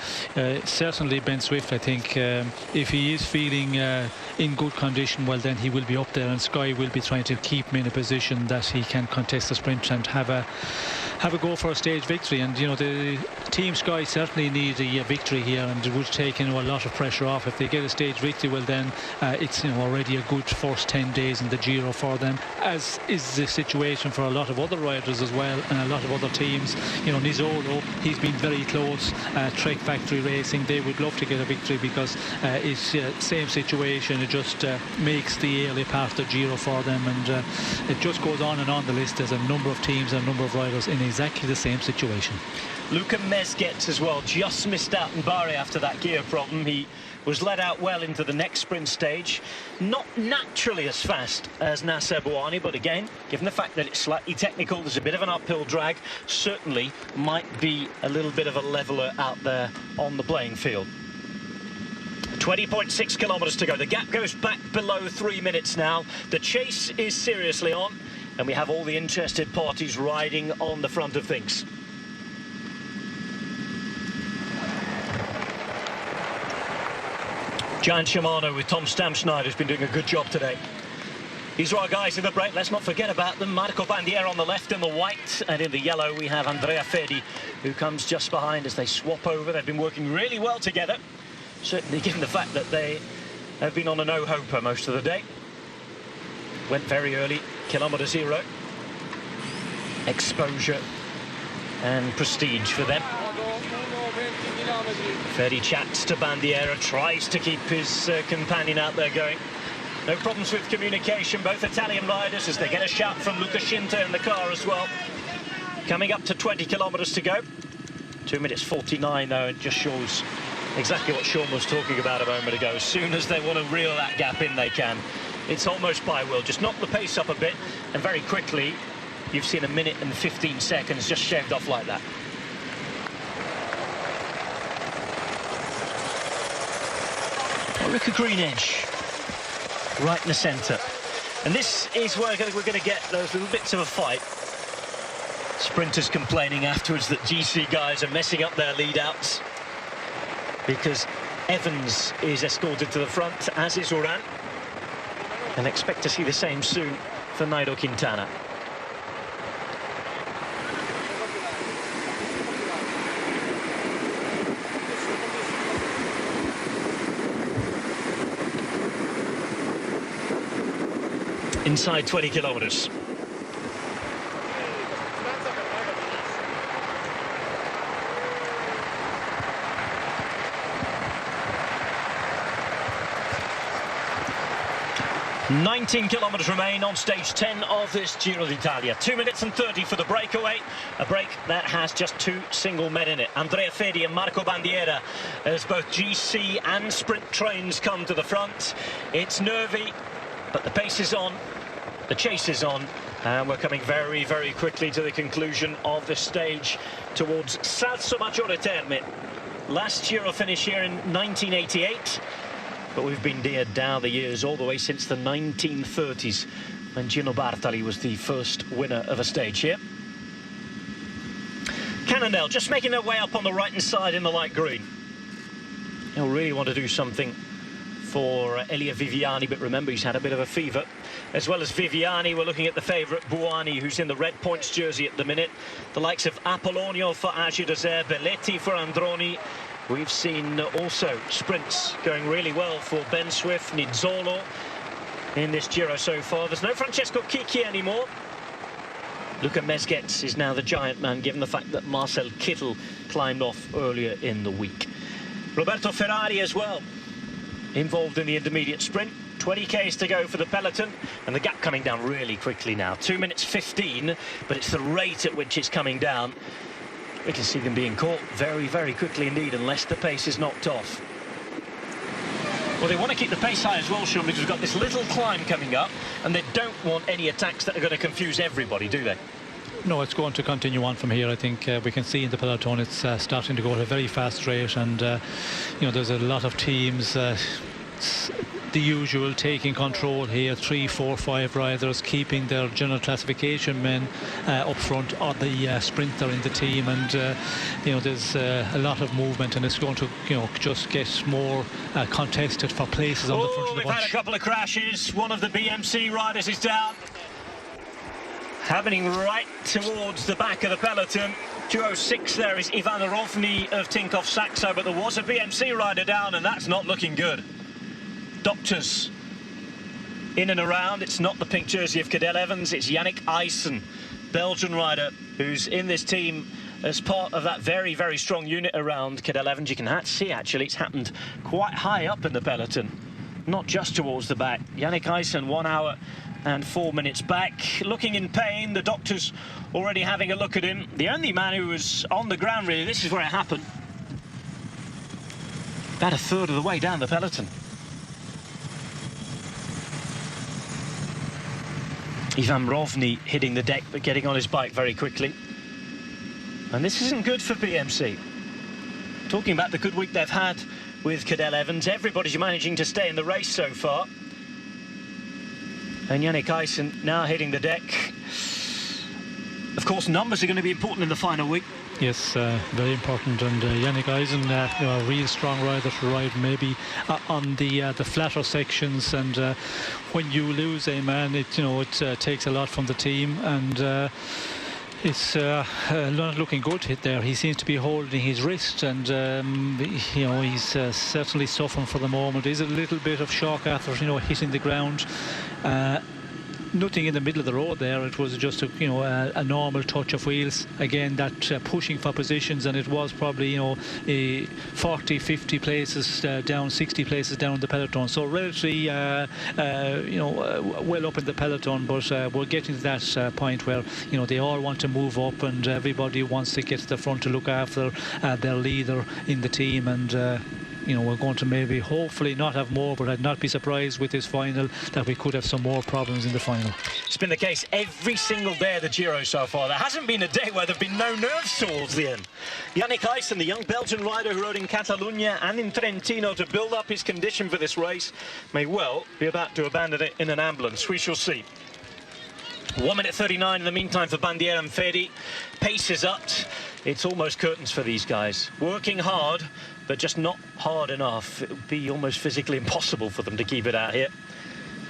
certainly Ben Swift, I think, if he is feeling in good condition, well, then he will be up there, and Sky will be trying to keep him in a position that he can contest the sprint and have a go for a stage victory. And you know, the Team Sky certainly need a victory here, and it would take, you know, a lot of pressure off. If they get a stage victory, well, then it's, you know, already a good first 10 days in the Giro for them, as is the situation for a lot of other riders as well, and a lot of other teams. You know, Nizzolo, he's been very close. Trek Factory Racing, they would love to get a victory because it's same situation. It just makes the early part of the Giro for them, and it just goes on and on the list. There's a number of teams and a number of riders in exactly the same situation. Luca Mezgec as well just missed out in Bari after that gear problem. He was led out well into the next sprint stage. Not naturally as fast as Bouhanni, but again, given the fact that it's slightly technical, there's a bit of an uphill drag, certainly might be a little bit of a leveler out there on the playing field. 20.6 kilometres to go. The gap goes back below 3 minutes now. The chase is seriously on, and we have all the interested parties riding on the front of things. Giant Shimano with Tom Stamschneider has been doing a good job today. These are our guys in the break. Let's not forget about them. Marco Bandiera on the left in the white, and in the yellow we have Andrea Fedi, who comes just behind as they swap over. They've been working really well together, certainly given the fact that they have been on a no-hoper most of the day. Went very early, kilometre 0. Exposure and prestige for them. Fedi chats to Bandiera, tries to keep his companion out there going. No problems with communication, both Italian riders, as they get a shout from Luca Scinta in the car as well. Coming up to 20 kilometres to go. 2 minutes 49 though, it just shows exactly what Sean was talking about a moment ago. As soon as they want to reel that gap in, they can. It's almost by will. Just knock the pace up a bit, and very quickly, you've seen 1 minute and 15 seconds just shaved off like that. Oh, look at green edge, right in the centre. And this is where we're going to get those little bits of a fight. Sprinters complaining afterwards that GC guys are messing up their lead-outs because Evans is escorted to the front, as is Uran. And expect to see the same soon for Nairo Quintana. Inside 20 kilometres. "19 kilometres remain on stage 10 of this Giro d'Italia. 2 minutes and 30 for the breakaway. A break that has just 2 single men in it. Andrea Fedi and Marco Bandiera, as both GC and sprint trains come to the front. It's nervy, but the pace is on. The chase is on. And we're coming very, very quickly to the conclusion of the stage towards Salso Maggiore Terme. Last Giro finish here in 1988. But we've been down the years all the way since the 1930s, when Gino Bartali was the first winner of a stage here. Cannondale just making their way up on the right-hand side in the light green. They'll really want to do something for Elia Viviani, but remember, he's had a bit of a fever. As well as Viviani, we're looking at the favourite Bouhanni, who's in the red points jersey at the minute. The likes of Apollonio for Agi Desert, Belletti for Androni. We've seen also sprints going really well for Ben Swift, Nizzolo in this Giro so far. There's no Francesco Chicchi anymore. Luca Mezgec is now the giant man, given the fact that Marcel Kittel climbed off earlier in the week. Roberto Ferrari as well, involved in the intermediate sprint. 20 k's to go for the peloton, and the gap coming down really quickly now. 2 minutes 15, but it's the rate at which it's coming down. We can see them being caught very, very quickly indeed, unless the pace is knocked off. Well, they want to keep the pace high as well, Sean, because we've got this little climb coming up, and they don't want any attacks that are going to confuse everybody, do they? No, it's going to continue on from here. I think we can see in the peloton it's starting to go at a very fast rate, and you know, there's a lot of teams, the usual, taking control here. 3, 4, 5 riders keeping their general classification men up front, or the sprinter in the team, and you know, there's a lot of movement, and it's going to, you know, just get more contested for places on the front of the bunch. We've had a couple of crashes. One of the BMC riders is down, happening right towards the back of the peloton. 206 there is Ivan Rovny of Tinkoff Saxo, but there was a BMC rider down, and that's not looking good. Doctors in and around. It's not the pink jersey of Cadel Evans, it's Yannick Eisen, Belgian rider, who's in this team as part of that very, very strong unit around Cadel Evans. You can see, actually, it's happened quite high up in the peloton, not just towards the back. Yannick Eisen, 1 hour and 4 minutes back, looking in pain. The doctors already having a look at him. The only man who was on the ground, really, this is where it happened, about a third of the way down the peloton. Ivan Rovny hitting the deck, but getting on his bike very quickly. And this isn't good for BMC. Talking about the good week they've had with Cadel Evans, everybody's managing to stay in the race so far. And Yannick Eisen now hitting the deck. Of course, numbers are going to be important in the final week. Yes, very important. And Yannick Eisen, you know, a real strong rider to ride maybe on the flatter sections. And when you lose a man, it, you know, it takes a lot from the team, and it's not looking good there. He seems to be holding his wrist, and you know, he's certainly suffering for the moment. There's a little bit of shock after, you know, hitting the ground. nothing in the middle of the road there. It was just a normal touch of wheels. Again, that pushing for positions, and it was probably 40, 50 places down, 60 places down the peloton. So relatively well up in the peloton, but we're getting to that point where they all want to move up, and everybody wants to get to the front to look after their leader in the team. And we're going to maybe hopefully not have more, but I'd not be surprised with this final that we could have some more problems in the final. It's been the case every single day of the Giro so far. There hasn't been a day where there have been no nerves towards the end. Yannick Aysen, the young Belgian rider who rode in Catalonia and in Trentino to build up his condition for this race, may well be about to abandon it in an ambulance. We shall see. 1 minute 39 in the meantime for Bandiera and Fedi. Pace is up. It's almost curtains for these guys. Working hard, but just not hard enough. It would be almost physically impossible for them to keep it out here,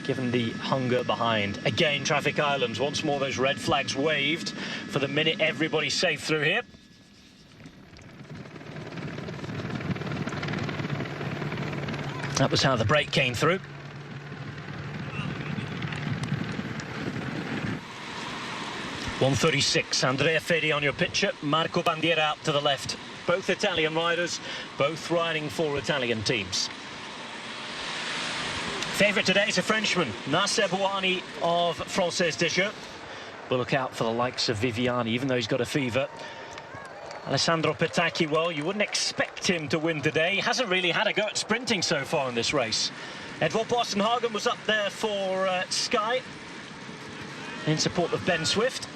given the hunger behind. Again, traffic islands. Once more, those red flags waved. For the minute, everybody's safe through here. That was how the break came through. .136, Andrea Fedi on your picture, Marco Bandiera out to the left. Both Italian riders, both riding for Italian teams. Favourite today is a Frenchman, Bouhanni of Française des Jeux. We'll look out for the likes of Viviani, even though he's got a fever. Alessandro Petacchi, well, you wouldn't expect him to win today. He hasn't really had a go at sprinting so far in this race. Edvald Boasson-Hagen was up there for Sky in support of Ben Swift.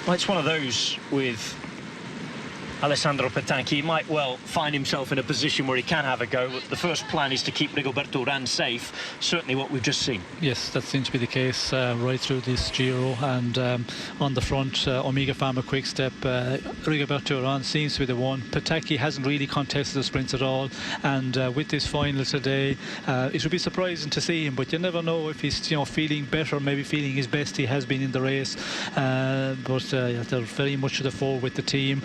Well, it's one of those with Alessandro Petacchi. He might well find himself in a position where he can have a go. The first plan is to keep Rigoberto Urán safe. Certainly what we've just seen. Yes, that seems to be the case right through this Giro. And on the front, Omega Pharma Quick Step, Rigoberto Urán seems to be the one. Petacchi hasn't really contested the sprints at all. And with this final today, it would be surprising to see him, but you never know if he's feeling better, maybe feeling his best. He has been in the race, but they're very much to the fore with the team.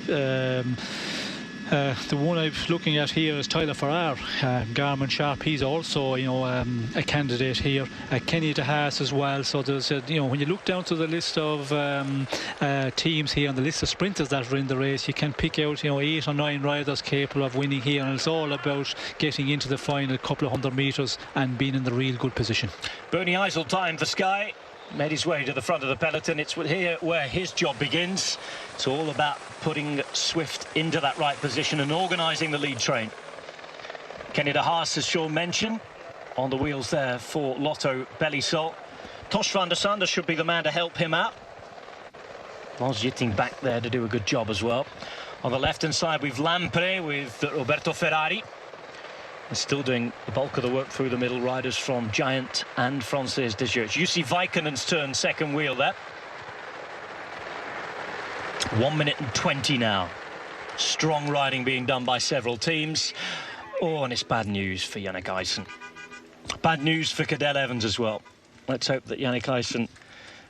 The one I'm looking at here is Tyler Farrar, Garmin Sharp. He's also, a candidate here. Kenny de Haas as well. So there's, when you look down to the list of teams here and the list of sprinters that are in the race, you can pick out, 8 or 9 riders capable of winning here, and it's all about getting into the final couple of 100 metres and being in the real good position. Bernie Eisel timed for Sky. Made his way to the front of the peloton. It's here where his job begins. It's all about putting Swift into that right position and organising the lead train. Kenny de Haas, as Sean mentioned, on the wheels there for Lotto Belisol. Tosh van der Sande should be the man to help him out. Lars Jitting back there to do a good job as well. On the left-hand side, we've Lampre with Roberto Ferrari. They're still doing the bulk of the work through the middle, riders from Giant and Française des Jeux. Jussi Vaikonen's turn second wheel there. 1 minute and 20 now. Strong riding being done by several teams. Oh, and it's bad news for Yannick Aysen. Bad news for Cadel Evans as well. Let's hope that Yannick Aysen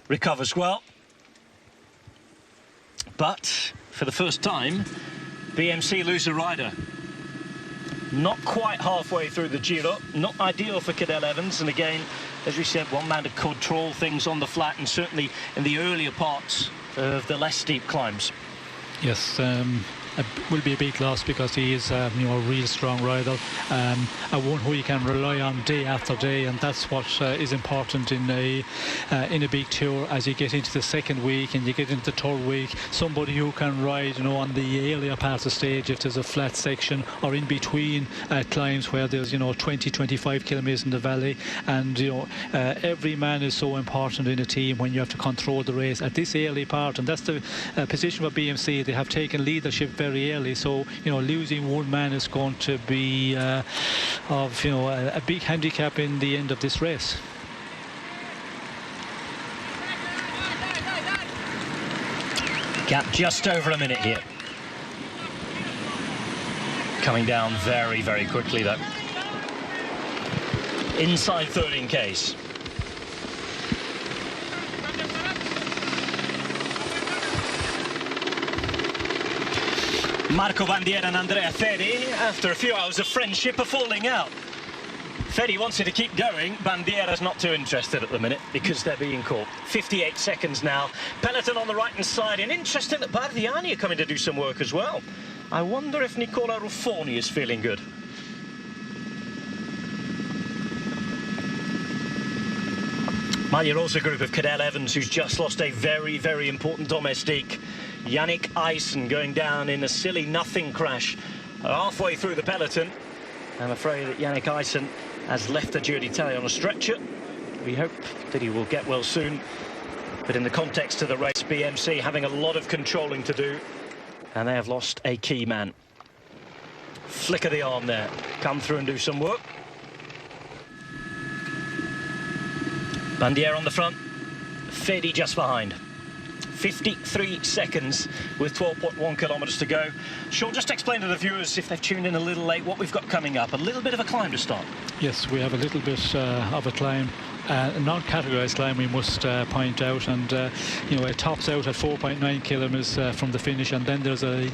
recovers well. But for the first time, BMC lose a rider. Not quite halfway through the Giro. Not ideal for Cadel Evans. And again, as we said, one man to control things on the flat and certainly in the earlier parts of the less steep climbs. Yes, it will be a big loss because he is a real strong rider, one who you can rely on day after day, and that's what is important in a big tour. As you get into the second week and you get into the third week, somebody who can ride on the earlier part of the stage if there's a flat section, or in between climbs where there's 20-25 kilometers in the valley. And every man is so important in a team when you have to control the race at this early part, and that's the position for BMC. They have taken leadership very early, so losing one man is going to be a big handicap in the end of this race. Gap just over a minute here. Coming down very, very quickly though. Inside 13Ks. Marco Bandiera and Andrea Fedi, after a few hours of friendship, are falling out. Fedi wants it to keep going. Bandiera's not too interested at the minute because they're being caught. 58 seconds now. Peloton on the right-hand side. And interesting that Bouhanni are coming to do some work as well. I wonder if Nicola Ruffoni is feeling good. Maglia Rosa group of Cadel Evans, who's just lost a very, very important domestique. Yannick Eisen going down in a silly nothing crash halfway through the peloton. I'm afraid that Yannick Eisen has left the Giro d'Italia on a stretcher. We hope that he will get well soon. But in the context of the race, BMC having a lot of controlling to do. And they have lost a key man. Flick of the arm there. Come through and do some work. Bandiera on the front, Fedi just behind. 53 seconds with 12.1 kilometres to go. Sean, just explain to the viewers, if they've tuned in a little late, what we've got coming up. A little bit of a climb to start. Yes, we have a little bit of a climb. A non-categorised climb, we must point out, and you know, it tops out at 4.9 kilometres from the finish, and then there's a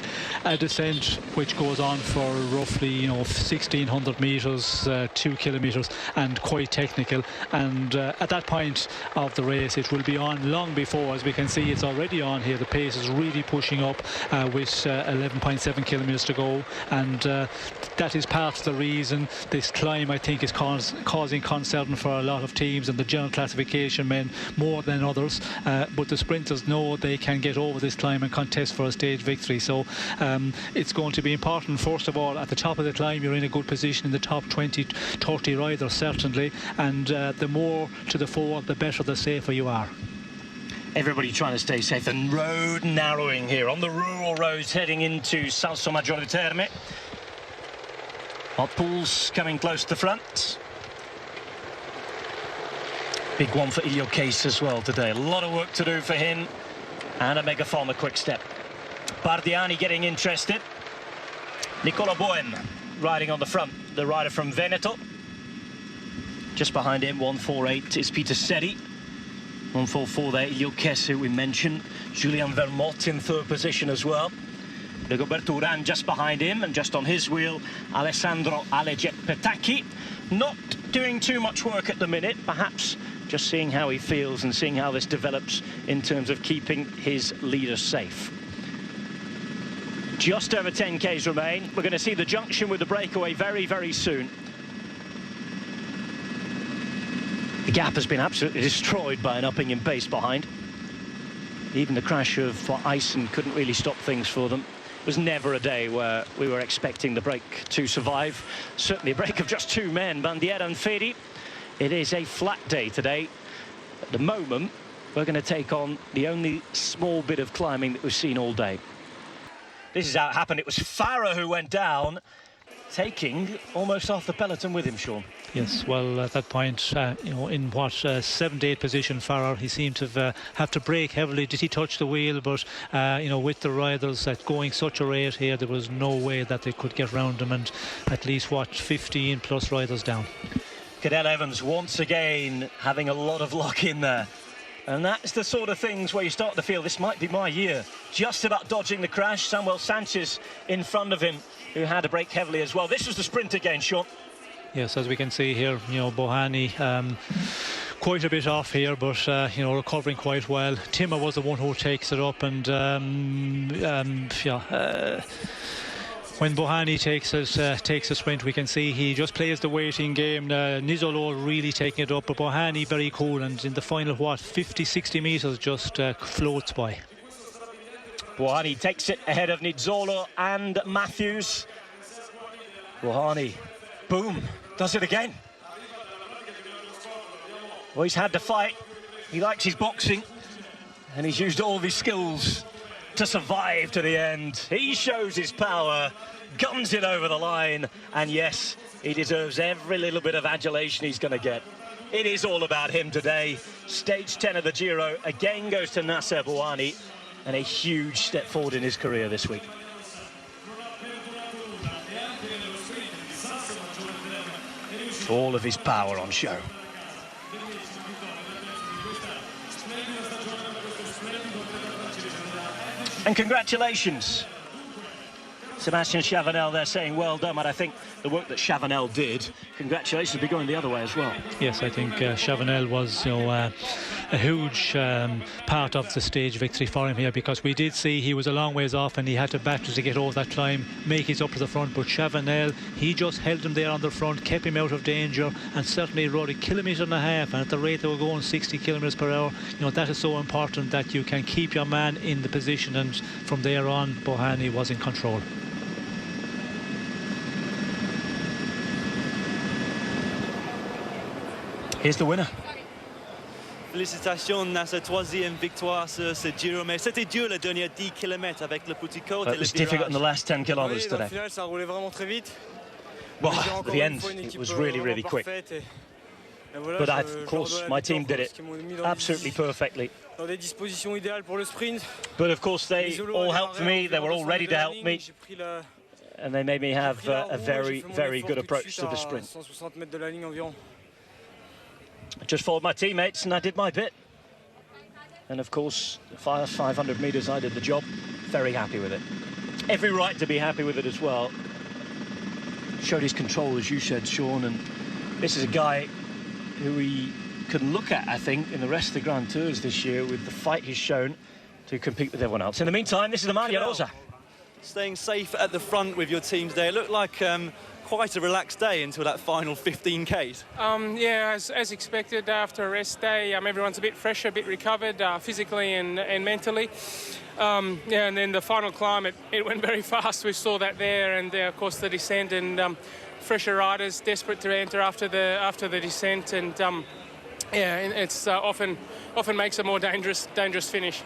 descent which goes on for roughly, you know, 1,600 metres, 2 kilometres, and quite technical. And at that point of the race, it will be on long before. As we can see, it's already on here. The pace is really pushing up with 11.7 kilometres to go, and that is part of the reason this climb, I think, is causing concern for a lot of teams and the general classification men more than others, but the sprinters know they can get over this climb and contest for a stage victory. So it's going to be important. First of all, at the top of the climb, you're in a good position in the top 20-30 riders, certainly, and the more to the fore, the better, the safer you are. Everybody trying to stay safe. The road narrowing here on the rural roads heading into Salso Maggiore Terme. Hot pools coming close to the front. Big one for Ilio Case as well today. A lot of work to do for him. And a megaphone, a quick step. Bouhanni getting interested. Nicola Bohem riding on the front. The rider from Veneto. Just behind him, 148 is Peter Seri. 144 there, Ilio Case, who we mentioned. Julien Vermont in third position as well. Rigoberto Urán just behind him, and just on his wheel, Alessandro Alejet Petacchi. Not doing too much work at the minute, perhaps just seeing how he feels and seeing how this develops in terms of keeping his leaders safe. Just over 10 Ks remain. We're going to see the junction with the breakaway very, very soon. The gap has been absolutely destroyed by an upping in pace behind. Even the crash of Eisen couldn't really stop things for them. It was never a day where we were expecting the break to survive. Certainly a break of just two men, Bandiera and Fedi. It is a flat day today. At the moment, we're going to take on the only small bit of climbing that we've seen all day. This is how it happened. It was Farah who went down, taking almost half the peloton with him, Sean. Yes, well, at that point, you know, in what, 7th, 8th position, Farrar, he seemed to have to brake heavily. Did he touch the wheel? But, you know, with the riders going such a rate here, there was no way that they could get round him, and at least, what, 15 plus riders down. Cadel Evans once again having a lot of luck in there. And that's the sort of things where you start to feel this might be my year. Just about dodging the crash. Samuel Sanchez in front of him, who had to brake heavily as well. This was the sprint again, Sean. Yes, as we can see here, you know, Bouhanni quite a bit off here, but you know, recovering quite well. Timmer was the one who takes it up, and when Bouhanni takes a sprint, we can see he just plays the waiting game. Nizzolo really taking it up, but Bouhanni very cool, and in the final, what, 50-60 metres just floats by. Bouhanni takes it ahead of Nizzolo and Matthews. Bouhanni, boom, does it again. Well, he's had to fight. He likes his boxing, and he's used all of his skills to survive to the end. He shows his power, guns it over the line, and yes, he deserves every little bit of adulation he's going to get. It is all about him today. Stage 10 of the Giro again goes to Nasser Bouhanni, and a huge step forward in his career this week. All of his power on show. And congratulations Sebastian Chavanel there saying well done, but I think the work that Chavanel did, congratulations, be going the other way as well. Yes, I think Chavanel was, a huge part of the stage victory for him here, because we did see he was a long ways off and he had to battle to get over that climb, make it up to the front. But Chavanel, he just held him there on the front, kept him out of danger, and certainly rode 1.5 kilometres. And at the rate they were going, 60 kilometres per hour, that is so important that you can keep your man in the position. And from there on, Bouhanni was in control. Here's the winner. Félicitations à sa 3e victoire sur ce Giro, mais c'était dur le dernier 10 km avec le petit côte et It le was difficult in the virage. last 10 kilometres today. Au final, ça roulait vraiment très vite. Well, at the end, it was really, really quick. But of course, my team did it absolutely perfectly. Dans des dispositions idéales pour le sprint. But of course, they all helped me. They were all ready to help me. And they made me have a very, very good approach to the sprint. 160 mètres de la ligne environ. I just followed my teammates and I did my bit. And of course, 500 metres, I did the job. Very happy with it. Every right to be happy with it as well. Showed his control, as you said, Sean. And this is a guy who we can look at, I think, in the rest of the Grand Tours this year with the fight he's shown to compete with everyone else. In the meantime, this is the Maglia Rosa. Staying safe at the front with your team today. It looked like quite a relaxed day until that final 15Ks. Yeah, as expected after a rest day, everyone's a bit fresher, a bit recovered physically and mentally. Yeah, and then the final climb, it went very fast. We saw that there, and of course the descent, and fresher riders desperate to enter after the descent, and yeah, it's often makes a more dangerous finish.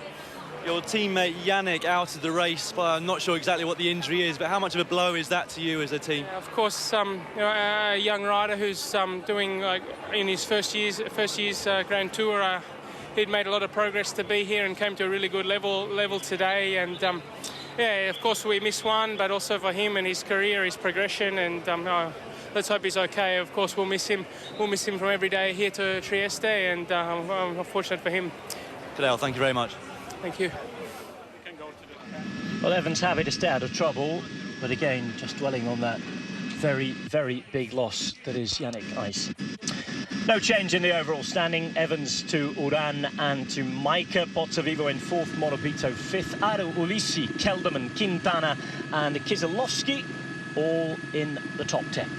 Your teammate Yannick out of the race. I'm not sure exactly what the injury is, but how much of a blow is that to you as a team? Of course, a young rider who's doing in his first year's Grand Tour. He'd made a lot of progress to be here and came to a really good level today. And yeah, of course we miss one, but also for him and his career, his progression. And let's hope he's okay. Of course, we'll miss him. We'll miss him from every day here to Trieste, and I'm fortunate for him. Cadell, thank you very much. Thank you. Well, Evans happy to stay out of trouble, but again, just dwelling on that very, very big loss that is Yannick Ice. No change in the overall standing. Evans to Uran and to Maika. Pozzovivo in 4th, Morabito 5th. Aru, Ulissi, Kelderman, Quintana and Kieselowski all in the top 10.